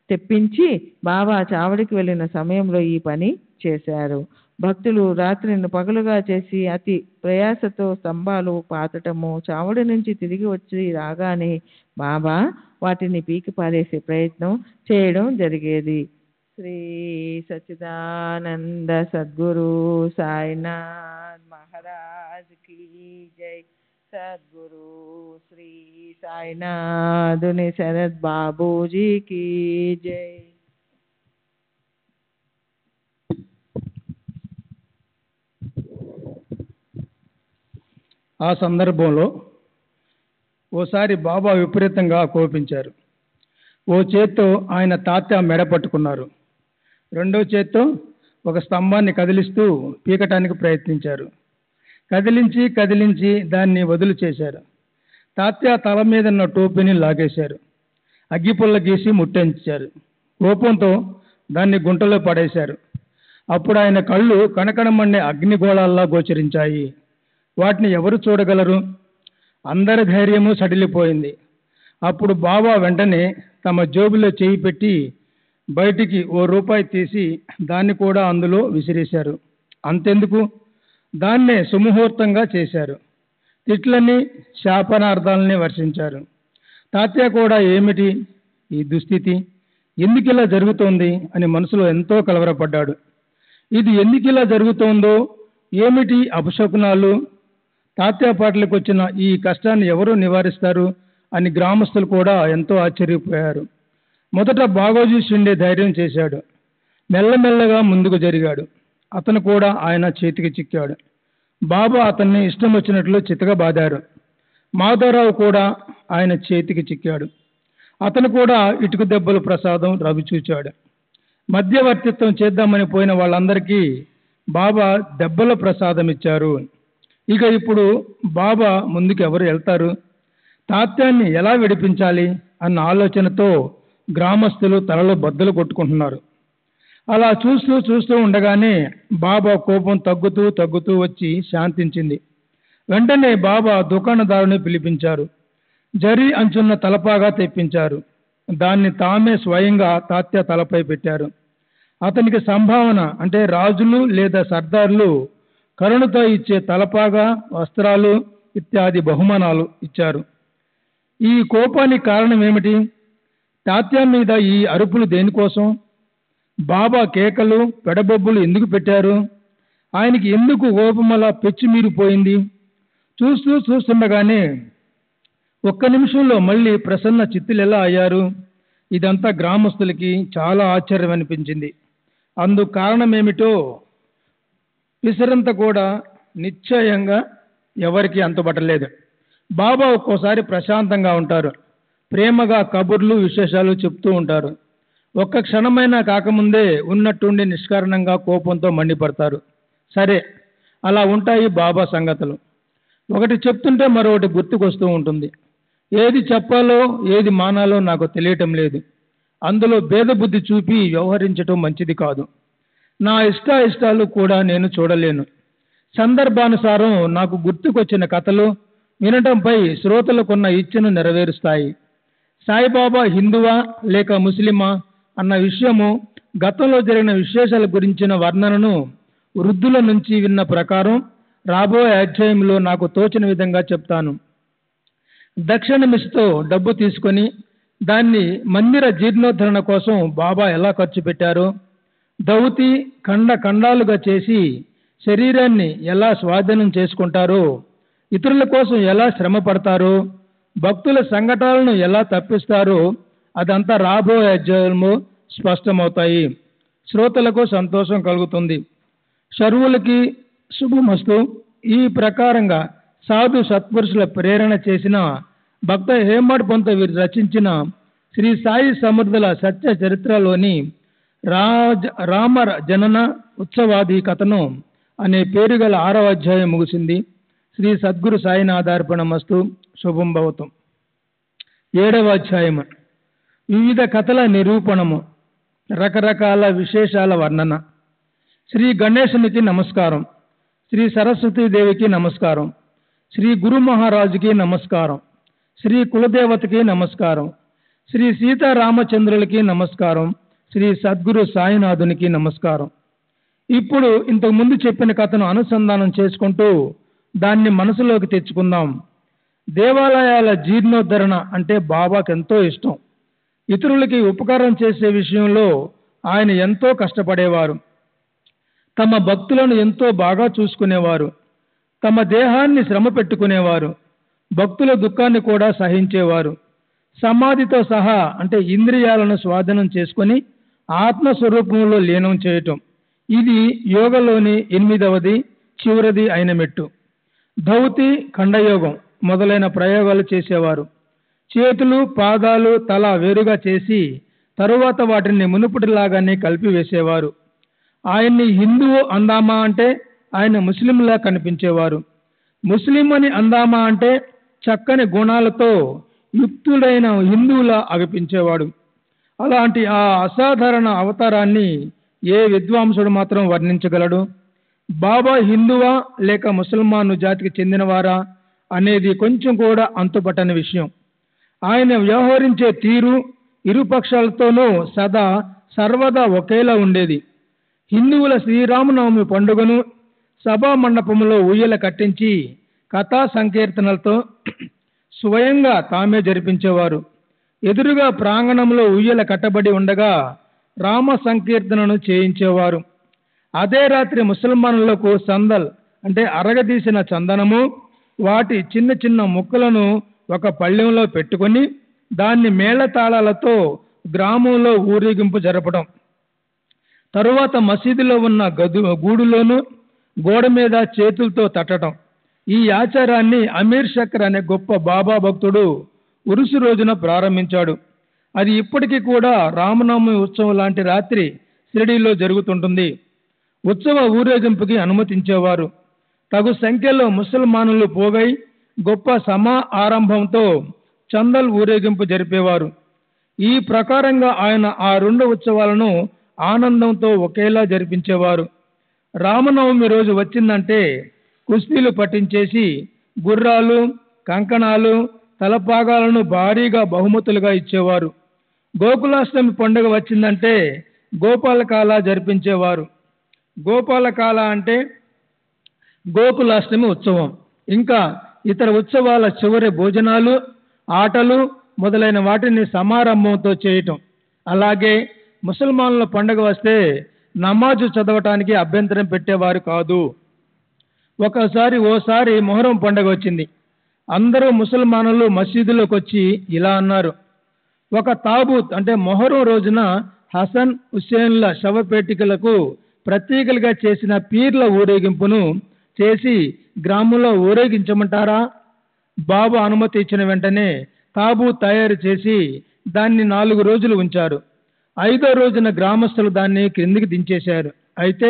Speaker 3: తెప్పించి బాబా చావడికి వెళ్ళిన సమయంలో ఈ పని చేశారు. భక్తులు రాత్రిని పగలుగా చేసి అతి ప్రయాసతో స్తంభాలు పాతటము, చావడి నుంచి తిరిగి వచ్చి రాగానే బాబా వాటిని పీకి పారేసే ప్రయత్నం చేయడం జరిగేది. శ్రీ సచ్చిదానంద సద్గురు సాయినాథ్ మహారాజ్ కీ జై. సద్గురు శ్రీ సాయినాథుని శరత్ బాబూజీ కీ జై.
Speaker 4: ఆ సందర్భంలో ఓసారి బాబా విపరీతంగా కోపించారు. ఓ చేత్తో ఆయన తాత మెడ పట్టుకున్నారు. రెండో చేత్తో ఒక స్తంభాన్ని కదిలిస్తూ పీకటానికి ప్రయత్నించారు. కదిలించి దాన్ని వదులు చేశారు. తాత్య తల మీద ఉన్న టోపీని లాగేశారు. అగ్గిపుల్ల గీసి ముట్టించారు. కోపంతో దాన్ని గుంటలో పడేశారు. అప్పుడు ఆయన కళ్ళు కనకనమనే అగ్నిగోళాల్లా గోచరించాయి. వాటిని ఎవరు చూడగలరు? అందరి ధైర్యము సడిలిపోయింది. అప్పుడు బాబా వెంటనే తమ జేబులో చేయి పెట్టి బయటికి ₹1 తీసి దాన్ని కూడా అందులో విసిరేశారు. అంతెందుకు, దాన్నే సుముహూర్తంగా చేశారు. తిట్లని, శాపనార్థాలని వర్షించారు. తాత్య కూడా ఏమిటి ఈ దుస్థితి, ఎందుకిలా జరుగుతోంది అని మనసులో ఎంతో కలవరపడ్డాడు. ఇది ఎందుకిలా జరుగుతోందో, ఏమిటి అపశకునాలు, తాత్య పాటలకు వచ్చిన ఈ కష్టాన్ని ఎవరు నివారిస్తారు అని గ్రామస్తులు కూడా ఎంతో ఆశ్చర్యపోయారు. మొదట బాగోజీ షిండే ధైర్యం చేశాడు. మెల్లమెల్లగా ముందుకు జరిగాడు. అతను కూడా ఆయన చేతికి చిక్కాడు. బాబా అతన్ని ఇష్టం వచ్చినట్లు చితకబాదారు. మాధవరావు కూడా ఆయన చేతికి చిక్కాడు. అతను కూడా ఇటుక దెబ్బల ప్రసాదం రవిచూచాడు. మధ్యవర్తిత్వం చేద్దామని పోయిన వాళ్ళందరికీ బాబా దెబ్బల ప్రసాదం ఇచ్చారు. ఇక ఇప్పుడు బాబా ముందుకు ఎవరు వెళ్తారు, తాత్యాన్ని ఎలా విడిపించాలి అన్న ఆలోచనతో గ్రామస్తులు తలలో బద్దలు కొట్టుకుంటున్నారు. అలా చూస్తూ చూస్తూ ఉండగానే బాబా కోపం తగ్గుతూ వచ్చి శాంతించింది. వెంటనే బాబా దుకాణదారుని పిలిపించారు. జరీ అంచున్న తలపాగా తెప్పించారు. దాన్ని తామే స్వయంగా తాత్య తలపై పెట్టారు. అతనికి సంభావన అంటే రాజులు లేదా సర్దార్లు కరుణతో ఇచ్చే తలపాగా, వస్త్రాలు ఇత్యాది బహుమానాలు ఇచ్చారు. ఈ కోపానికి కారణం ఏమిటి, తాత్య మీద ఈ అరుపులు దేనికోసం, బాబా కేకలు పెడబొబ్బులు ఎందుకు పెట్టారు, ఆయనకి ఎందుకు కోపమలా పెచ్చిమీరిపోయింది? చూస్తుండగానే ఒక్క నిమిషంలో మళ్ళీ ప్రసన్న చిత్తులు ఎలా అయ్యారు? ఇదంతా గ్రామస్తులకి చాలా ఆశ్చర్యం అనిపించింది. అందుకు కారణమేమిటో పిసరంత కూడా నిశ్చయంగా ఎవరికి అంతుబట్టలేదు. బాబా ఒక్కోసారి ప్రశాంతంగా ఉంటారు. ప్రేమగా కబుర్లు విశేషాలు చెప్తూ ఉంటారు. ఒక్క క్షణమైనా కాకముందే ఉన్నట్టుండి నిష్కారణంగా కోపంతో మండిపడతారు. సరే, అలా ఉంటాయి బాబా సంగతులు. ఒకటి చెప్తుంటే మరొకటి గుర్తుకొస్తూ ఉంటుంది. ఏది చెప్పాలో ఏది మానాలో నాకు తెలియటం లేదు. అందులో భేదబుద్ధి చూపి వ్యవహరించటం మంచిది కాదు. నా ఇష్టాలు కూడా నేను చూడలేను. సందర్భానుసారం నాకు గుర్తుకొచ్చిన కథలు వినటంపై శ్రోతలకున్న ఇచ్చను నెరవేరుస్తాయి. సాయిబాబా హిందువా లేక ముస్లిమా అన్న విషయము, గతంలో జరిగిన విశేషాల గురించిన వర్ణనను వృద్ధుల నుంచి విన్న ప్రకారం రాబోయే అధ్యాయంలో నాకు తోచిన విధంగా చెప్తాను. దక్షిణ మిస్తో డబ్బు తీసుకొని దాన్ని మందిర జీర్ణోద్ధరణ కోసం బాబా ఎలా ఖర్చు పెట్టారో, దౌతి ఖండాలుగా చేసి శరీరాన్ని ఎలా స్వాధీనం చేసుకుంటారో, ఇతరుల కోసం ఎలా శ్రమ పడతారో, భక్తుల సంకటాలను ఎలా తప్పిస్తారో అదంతా రాబోయే అధ్యాయంలో స్పష్టమవుతాయి. శ్రోతలకు సంతోషం కలుగుతుంది. శర్వులకి శుభమస్తు. ఈ ప్రకారంగా సాధు సత్పురుషుల ప్రేరణ చేసిన భక్త హేమడ్ పంత వీరు రచించిన శ్రీ సాయి సమర్థుల సత్య చరిత్రలోని రామ జనన ఉత్సవాది కథను అనే పేరు గల 6వ అధ్యాయం ముగిసింది. శ్రీ సద్గురు సాయినాథార్పణమస్తు. శుభం భవతు. 7వ అధ్యాయం వివిధ కథల నిరూపణము, రకరకాల విశేషాల వర్ణన. శ్రీ గణేశునికి నమస్కారం, శ్రీ సరస్వతీదేవికి నమస్కారం, శ్రీ గురు మహారాజుకి నమస్కారం, శ్రీ కులదేవతకి నమస్కారం, శ్రీ సీతారామచంద్రులకి నమస్కారం, శ్రీ సద్గురు సాయినాథునికి నమస్కారం. ఇప్పుడు ఇంతకు ముందు చెప్పిన కథను అనుసంధానం చేసుకుంటూ దాన్ని మనసులోకి తెచ్చుకుందాం. దేవాలయాల జీర్ణోద్ధరణ అంటే బాబాకు ఎంతో ఇష్టం. ఇతరులకి ఉపకారం చేసే విషయంలో ఆయన ఎంతో కష్టపడేవారు. తమ భక్తులను ఎంతో బాగా చూసుకునేవారు. తమ దేహాన్ని శ్రమ పెట్టుకునేవారు. భక్తుల దుఃఖాన్ని కూడా సహించేవారు. సమాధితో సహా అంటే ఇంద్రియాలను స్వాధీనం చేసుకొని ఆత్మస్వరూపంలో లీనం చేయటం, ఇది యోగలోని 8వది చివరిది అయిన మెట్టు. ధౌతి ఖండయోగం మొదలైన ప్రయోగాలు చేసేవారు. చేతులు పాదాలు తల వేరుగా చేసి తరువాత వాటిని మునుపటిలాగానే కలిపివేసేవారు. ఆయన్ని హిందువు అందామా అంటే ఆయన ముస్లింలా కనిపించేవారు. ముస్లిం అని అందామా అంటే చక్కని గుణాలతో యుక్తుడైన హిందువులా అనిపించేవాడు. అలాంటి ఆ అసాధారణ అవతారాన్ని ఏ విద్వాంసుడు మాత్రం వర్ణించగలడు? బాబా హిందువా లేక ముసల్మాను జాతికి చెందినవారా అనేది కొంచెం కూడా అంతుపట్టని విషయం. ఆయన వ్యవహరించే తీరు ఇరుపక్షాలతోనూ సర్వదా ఒకేలా ఉండేది. హిందువుల శ్రీరామనవమి పండుగను సభా మండపంలో ఊయల కట్టించి కథా సంకీర్తనలతో స్వయంగా తామే జరిపించేవారు. ఎదురుగా ప్రాంగణంలో ఊయల కట్టబడి ఉండగా రామ సంకీర్తనను చేయించేవారు. అదే రాత్రి ముసల్మానులకు సందల్ అంటే అరగదీసిన చందనము, వాటి చిన్న చిన్న ముక్కలను ఒక పళ్ళెంలో పెట్టుకొని దాన్ని మేళతాళాలతో గ్రామంలో ఊరేగింపు జరపడం, తరువాత మసీదులో ఉన్న గూడులోను గోడ మీద చేతులతో తట్టడం. ఈ ఆచారాన్ని అమీర్ షక్కర్ అనే గొప్ప బాబా భక్తుడు ఉరుసు రోజున ప్రారంభించాడు. అది ఇప్పటికీ కూడా రామనవమి ఉత్సవం లాంటి రాత్రి షిరిడీలో జరుగుతుంటుంది. ఉత్సవ ఊరేగింపుకి అనుమతించేవారు. తగు సంఖ్యలో ముసల్మానులు పోగై గొప్ప ఆరంభంతో చందల్ ఊరేగింపు జరిపేవారు. ఈ ప్రకారంగా ఆయన ఆ రెండు ఉత్సవాలను ఆనందంతో ఒకేలా జరిపించేవారు. రామనవమి రోజు వచ్చిందంటే కుస్తీలు పట్టించేసి గుర్రాలు, కంకణాలు, తలపాగాలను భారీగా బహుమతులుగా ఇచ్చేవారు. గోకులాష్టమి పండుగ వచ్చిందంటే గోపాలకాల జరిపించేవారు. గోపాలకాల అంటే గోకులాష్టమి ఉత్సవం. ఇంకా ఇతర ఉత్సవాల చివరి భోజనాలు, ఆటలు మొదలైన వాటిని సమారంభంతో చేయటం. అలాగే ముసల్మానుల పండుగ వస్తే నమాజు చదవటానికి అభ్యంతరం పెట్టేవారు కాదు. ఓసారి మొహరం పండుగ వచ్చింది. అందరూ ముసల్మానులు మసీదులోకి వచ్చి ఇలా అన్నారు: ఒక తాబూత్ అంటే మొహరం రోజున హసన్ హుస్సేన్ల శవపేటికలకు ప్రతీకలుగా చేసిన పీర్ల ఊరేగింపును చేసి గ్రామంలో ఊరేగించమంటారా? బాబా అనుమతి ఇచ్చిన వెంటనే తాబూత్ తయారు చేసి దాన్ని 4 రోజులు ఉంచారు. 5వ రోజున గ్రామస్తులు దాన్ని క్రిందికి దించేశారు. అయితే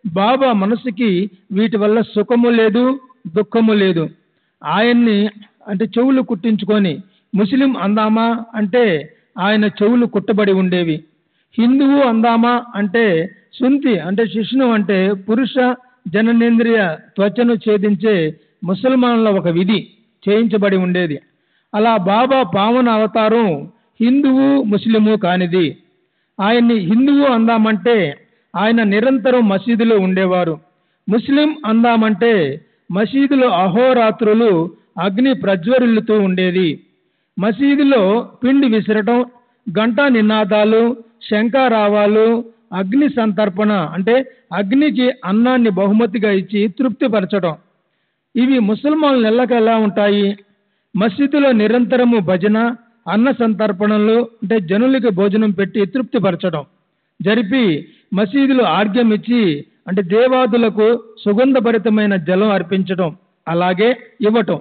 Speaker 4: బాబా మనసుకి వీటి వల్ల సుఖము లేదు, దుఃఖము లేదు. ఆయన్ని అంటే చెవులు కుట్టించుకొని ముస్లిం అందామా అంటే ఆయన చెవులు కుట్టబడి ఉండేవి. హిందువు అందామా అంటే సుంతి అంటే శిష్ణు అంటే పురుష జననేంద్రియ త్వచను ఛేదించే ముసల్మానుల ఒక విధి చేయించబడి ఉండేది. అలా బాబా పావన అవతారం హిందువు ముస్లిము కానిది. ఆయన్ని హిందువు అందామంటే ఆయన నిరంతరం మసీదులో ఉండేవారు. ముస్లిం అందామంటే మసీదులో అహోరాత్రులు అగ్ని ప్రజ్వరిల్లుతూ ఉండేది. మసీదులో పిండి విసరటం, గంటా నినాదాలు, శంఖారావాలు, అగ్ని సంతర్పణ అంటే అగ్నికి అన్నాన్ని బహుమతిగా ఇచ్చి తృప్తిపరచడం. ఇవి ముసల్మానులు ఎల్లకెల్లా ఉంటాయి. మసీదులో నిరంతరము భజన, అన్న సంతర్పణలు అంటే జనులకి భోజనం పెట్టి తృప్తిపరచడం జరిపి మసీదులో ఆర్ఘ్యం ఇచ్చి అంటే దేవాదులకు సుగంధభరితమైన జలం అర్పించడం, అలాగే ఇవ్వటం,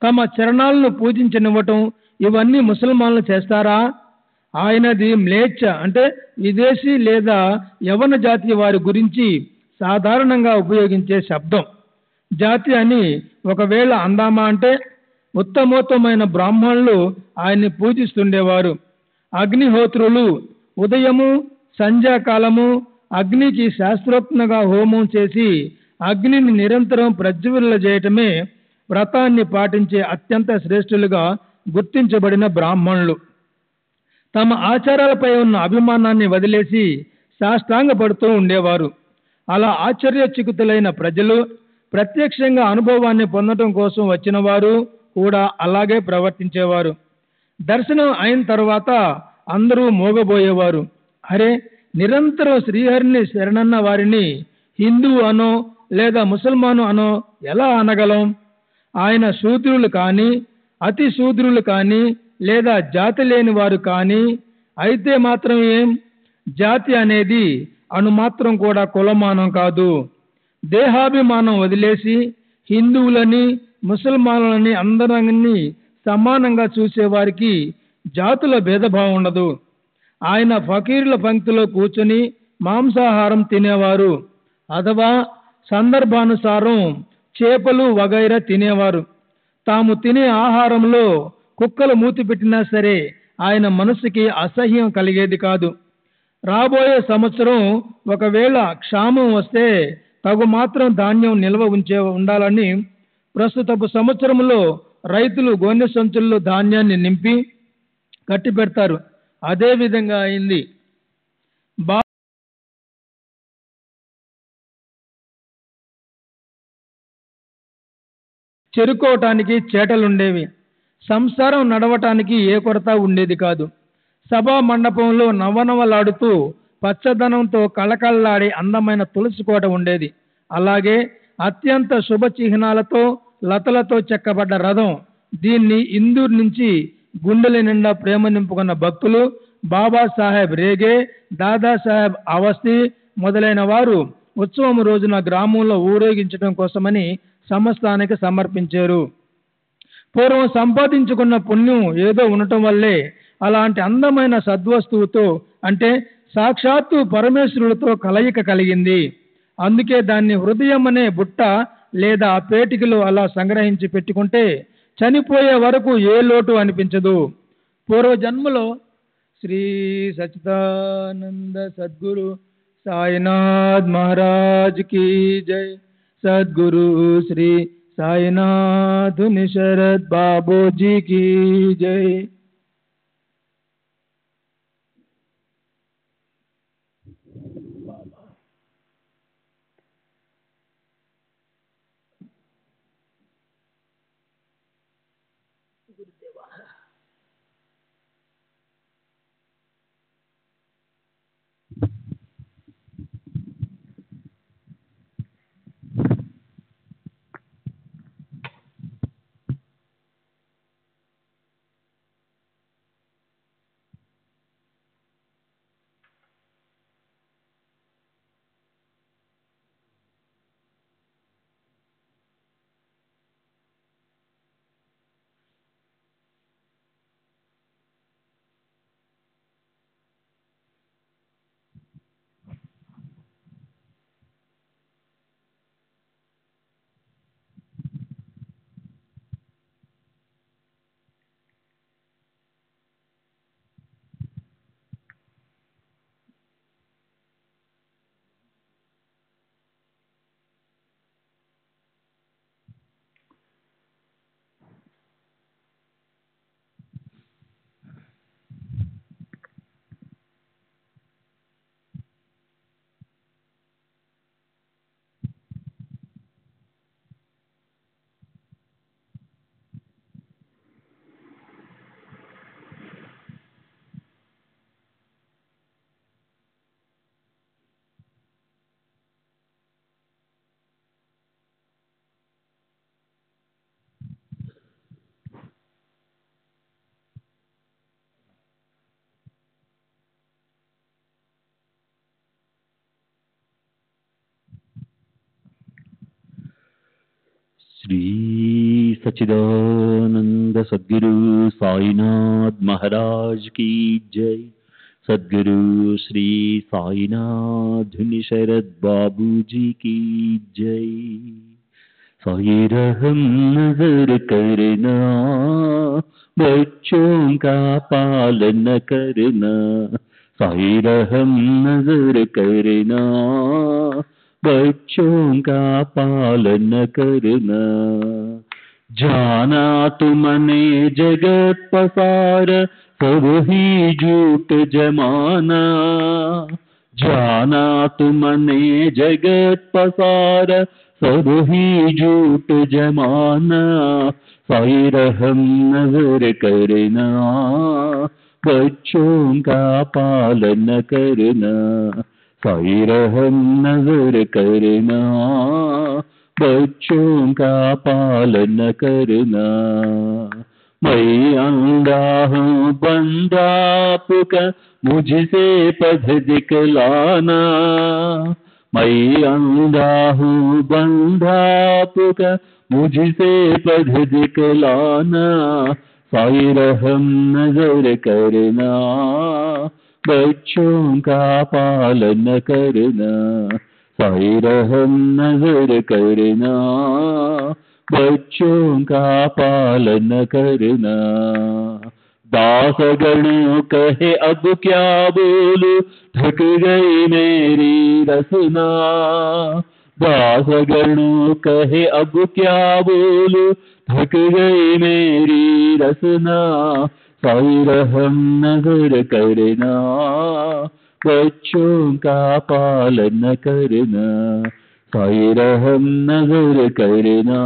Speaker 4: తమ చరణాలను పూజించనివ్వటం, ఇవన్నీ ముసల్మానులు చేస్తారా? ఆయనది మ్లేచ్ఛ అంటే విదేశీ లేదా యవన జాతి వారి గురించి సాధారణంగా ఉపయోగించే శబ్దం. జాతి అని ఒకవేళ అందామా అంటే ఉత్తమోత్తమైన బ్రాహ్మణులు ఆయన్ని పూజిస్తుండేవారు. అగ్నిహోత్రులు ఉదయము సంధ్యాకాలము అగ్నికి శాస్త్రోక్తంగా హోమం చేసి అగ్నిని నిరంతరం ప్రజ్వలింపజేయటమే వ్రతాన్ని పాటించే అత్యంత శ్రేష్ఠులుగా గుర్తించబడిన బ్రాహ్మణులు. తమ ఆచారాలపై ఉన్న అభిమానాన్ని వదిలేసి సాష్టాంగపడుతూ ఉండేవారు. అలా ఆశ్చర్యచకితులైన ప్రజలు, ప్రత్యక్షంగా అనుభవాన్ని పొందడం కోసం వచ్చిన వారు కూడా అలాగే ప్రవర్తించేవారు. దర్శనం అయిన తర్వాత అందరూ మోగబోయేవారు. అరే, నిరంతరం శ్రీహరిని శరణన్న వారిని హిందువు అనో లేదా ముసల్మాను అనో ఎలా అనగలం? ఆయన శూద్రులు కానీ, అతి శూద్రులు కానీ, లేదా జాతి లేని వారు కానీ అయితే మాత్రం ఏం? జాతి అనేది అణుమాత్రం కూడా కులమానం కాదు. దేహాభిమానం వదిలేసి హిందువులని ముసల్మానులని అందరినీ సమానంగా చూసేవారికి జాతుల భేదభావం ఉండదు. ఆయన ఫకీరుల పంక్తిలో కూర్చొని మాంసాహారం తినేవారు, అథవా సందర్భానుసారం చేపలు వగైరా తినేవారు. తాము తినే ఆహారంలో కుక్కలు మూతి పెట్టినా సరే ఆయన మనసుకి అసహ్యం కలిగేది కాదు. రాబోయే సంవత్సరం ఒకవేళ క్షామం వస్తే తగు మాత్రం ధాన్యం నిల్వ ఉండాలని ప్రస్తుతపు సంవత్సరంలో రైతులు గోనె సంచుల్లో ధాన్యాన్ని నింపి కట్టి పెడతారు. అదే విధంగా అయింది. చెరుకోవటానికి చేటలుండేవి. సంసారం నడవటానికి ఏ కొరత ఉండేది కాదు. సభా మండపంలో నవనవలాడుతూ పచ్చదనంతో కళకళలాడే అందమైన తులసి కోట ఉండేది. అలాగే అత్యంత శుభ చిహ్నాలతో లతలతో చెక్కబడ్డ రథం. దీన్ని ఇందూరు నుంచి గుండెల నిండా ప్రేమ నింపుకున్న భక్తులు బాబాసాహెబ్ రేగే, దాదాసాహెబ్ అవస్థి మొదలైన వారు ఉత్సవం రోజున గ్రామంలో ఊరేగించడం కోసమని సంస్థానికి సమర్పించారు. పూర్వం సంపాదించుకున్న పుణ్యం ఏదో ఉండటం వల్లే అలాంటి అందమైన సద్వస్తువుతో అంటే సాక్షాత్తు పరమేశ్వరుడితో కలయిక కలిగింది. అందుకే దాన్ని హృదయం అనే బుట్ట లేదా పేటికలో అలా సంగ్రహించి పెట్టుకుంటే చనిపోయే వరకు ఏ లోటు అనిపించదు. పూర్వజన్మలో శ్రీ సచ్చిదానంద సద్గురు సాయినాథ్ మహారాజ్ की जय. सद्गुरु श्री साईनाथ निशरद बाबू जी की जय.
Speaker 2: श्री सच्चिदानंद सद्गुरु साईनाथ महाराज की जय. सद्गुरु श्री साईनाथ निशरद बाबू जी की जय. साई रहम नजर करना, बच्चों का पालन करना. साई रहम नजर करना, बच्चों का पालन करना. जाना तुमने जगत पसार, सब ही झूठ जमाना. जाना तुमने जगत पसार, सब ही झूठ जमाना. साई रहम नजर करना, बच्चों का पालन करना. साई रहम नजर करना, बच्चों का पालन करना. मैं अंधा हूँ बंदा आपका, मुझसे पथ दिखलाना. मैं अंधा हूँ बंदा आपका, मुझसे पथ दिखलाना. साई रहम नजर करना, बच्चों का पालन करना. साई रहम नजर करना, बच्चों का पालन करना. दासगण कहे अब क्या बोलूं, थक गई मेरी रसना. दासगणों कहे अब क्या बोलूं, थक गई मेरी रसना, साई रहम नजर करना, बच्चों का पालन करना, साई रहम नजर करना,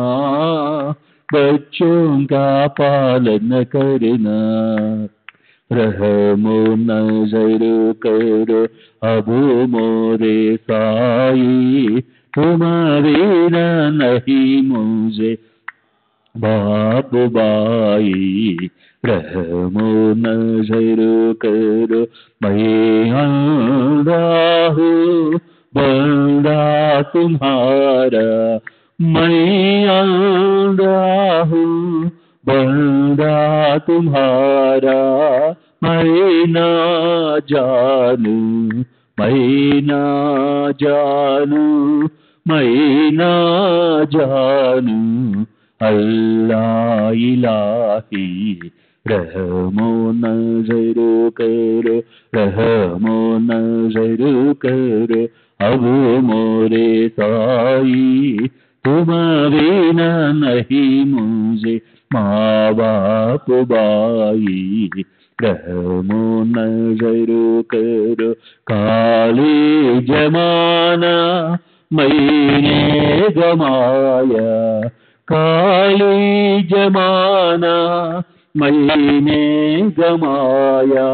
Speaker 2: बच्चों का पालन करना, रहमो नजर करो अब मोरे साई, तुम बिना नहीं मुझे बाप बाई, रहमो नजर करो मैं अंधा हूँ बंदा तुम्हारा, मैं अंधा हूँ बंदा तुम्हारा, मैं ना जानू मैं ना जानू मैं ना जानू, अल्लाह इलाही, रहमो नजर करो, रहमो नजर करो अब मोरे साई, तुम बिना नहीं मुझे माँ बाप बाई, रहमो नजर करो, काले जमाना मैंने गमाया, काली जमाना मैंने गमाया,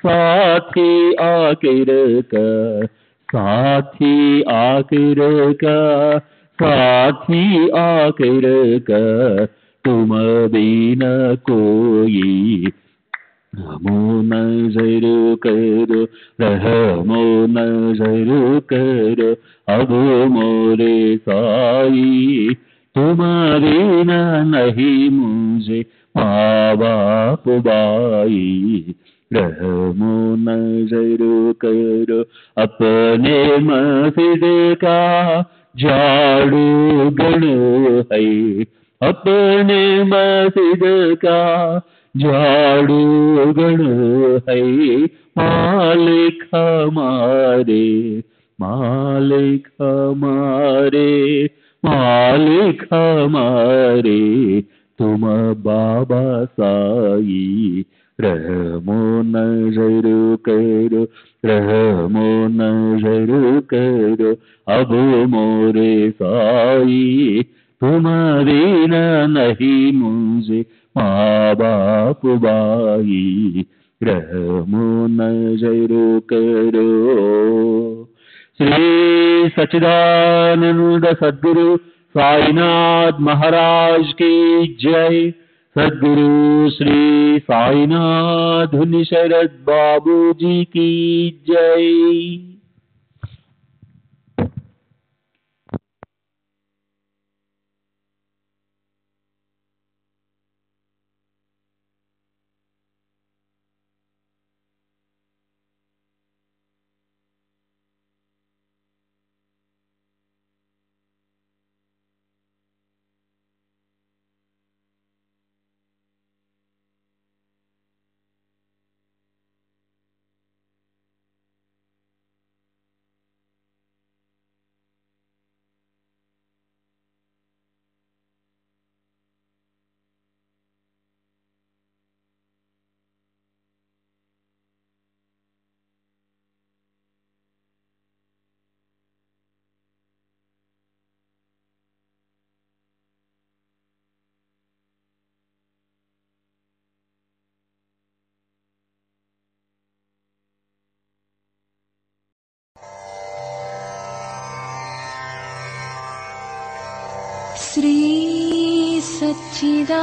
Speaker 2: साथी आखिर का साथी आखिर का साथी आखिर का, तुम बिना कोई, रहमो नजर करो, रहमो नजर करो अब मोरे साई, तुम बिना नहीं मुझे माँ बाप बाई, रहमो नजर करो, अपने मस्जिद का झाड़ू गणो है, अपने मस्जिद का झाड़ू गणो है, मालिक हमारे मालिक हमारे मालिक हमारे, तुम बाबा साई, रहमो नजर करो, रहमो नजर करो अब मोरे साई, तुम बिना नहीं मुझे माँ बाप बाई, रहमो नजर करो। श्री सच्चिदानंद सद्गुरु साईनाथ महाराज की जय। सद्गुरु श्री साईनाथ धुनि शरद बाबू जी की जय।
Speaker 5: श्री सच्चिदानंद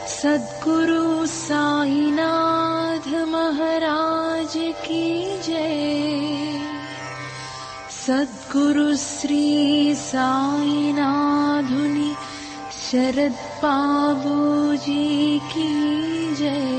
Speaker 5: सद्गुरु साईनाथ महाराज की जय। सद्गुरु श्री साईनाथ धुनि शरद बाबू जी की जय।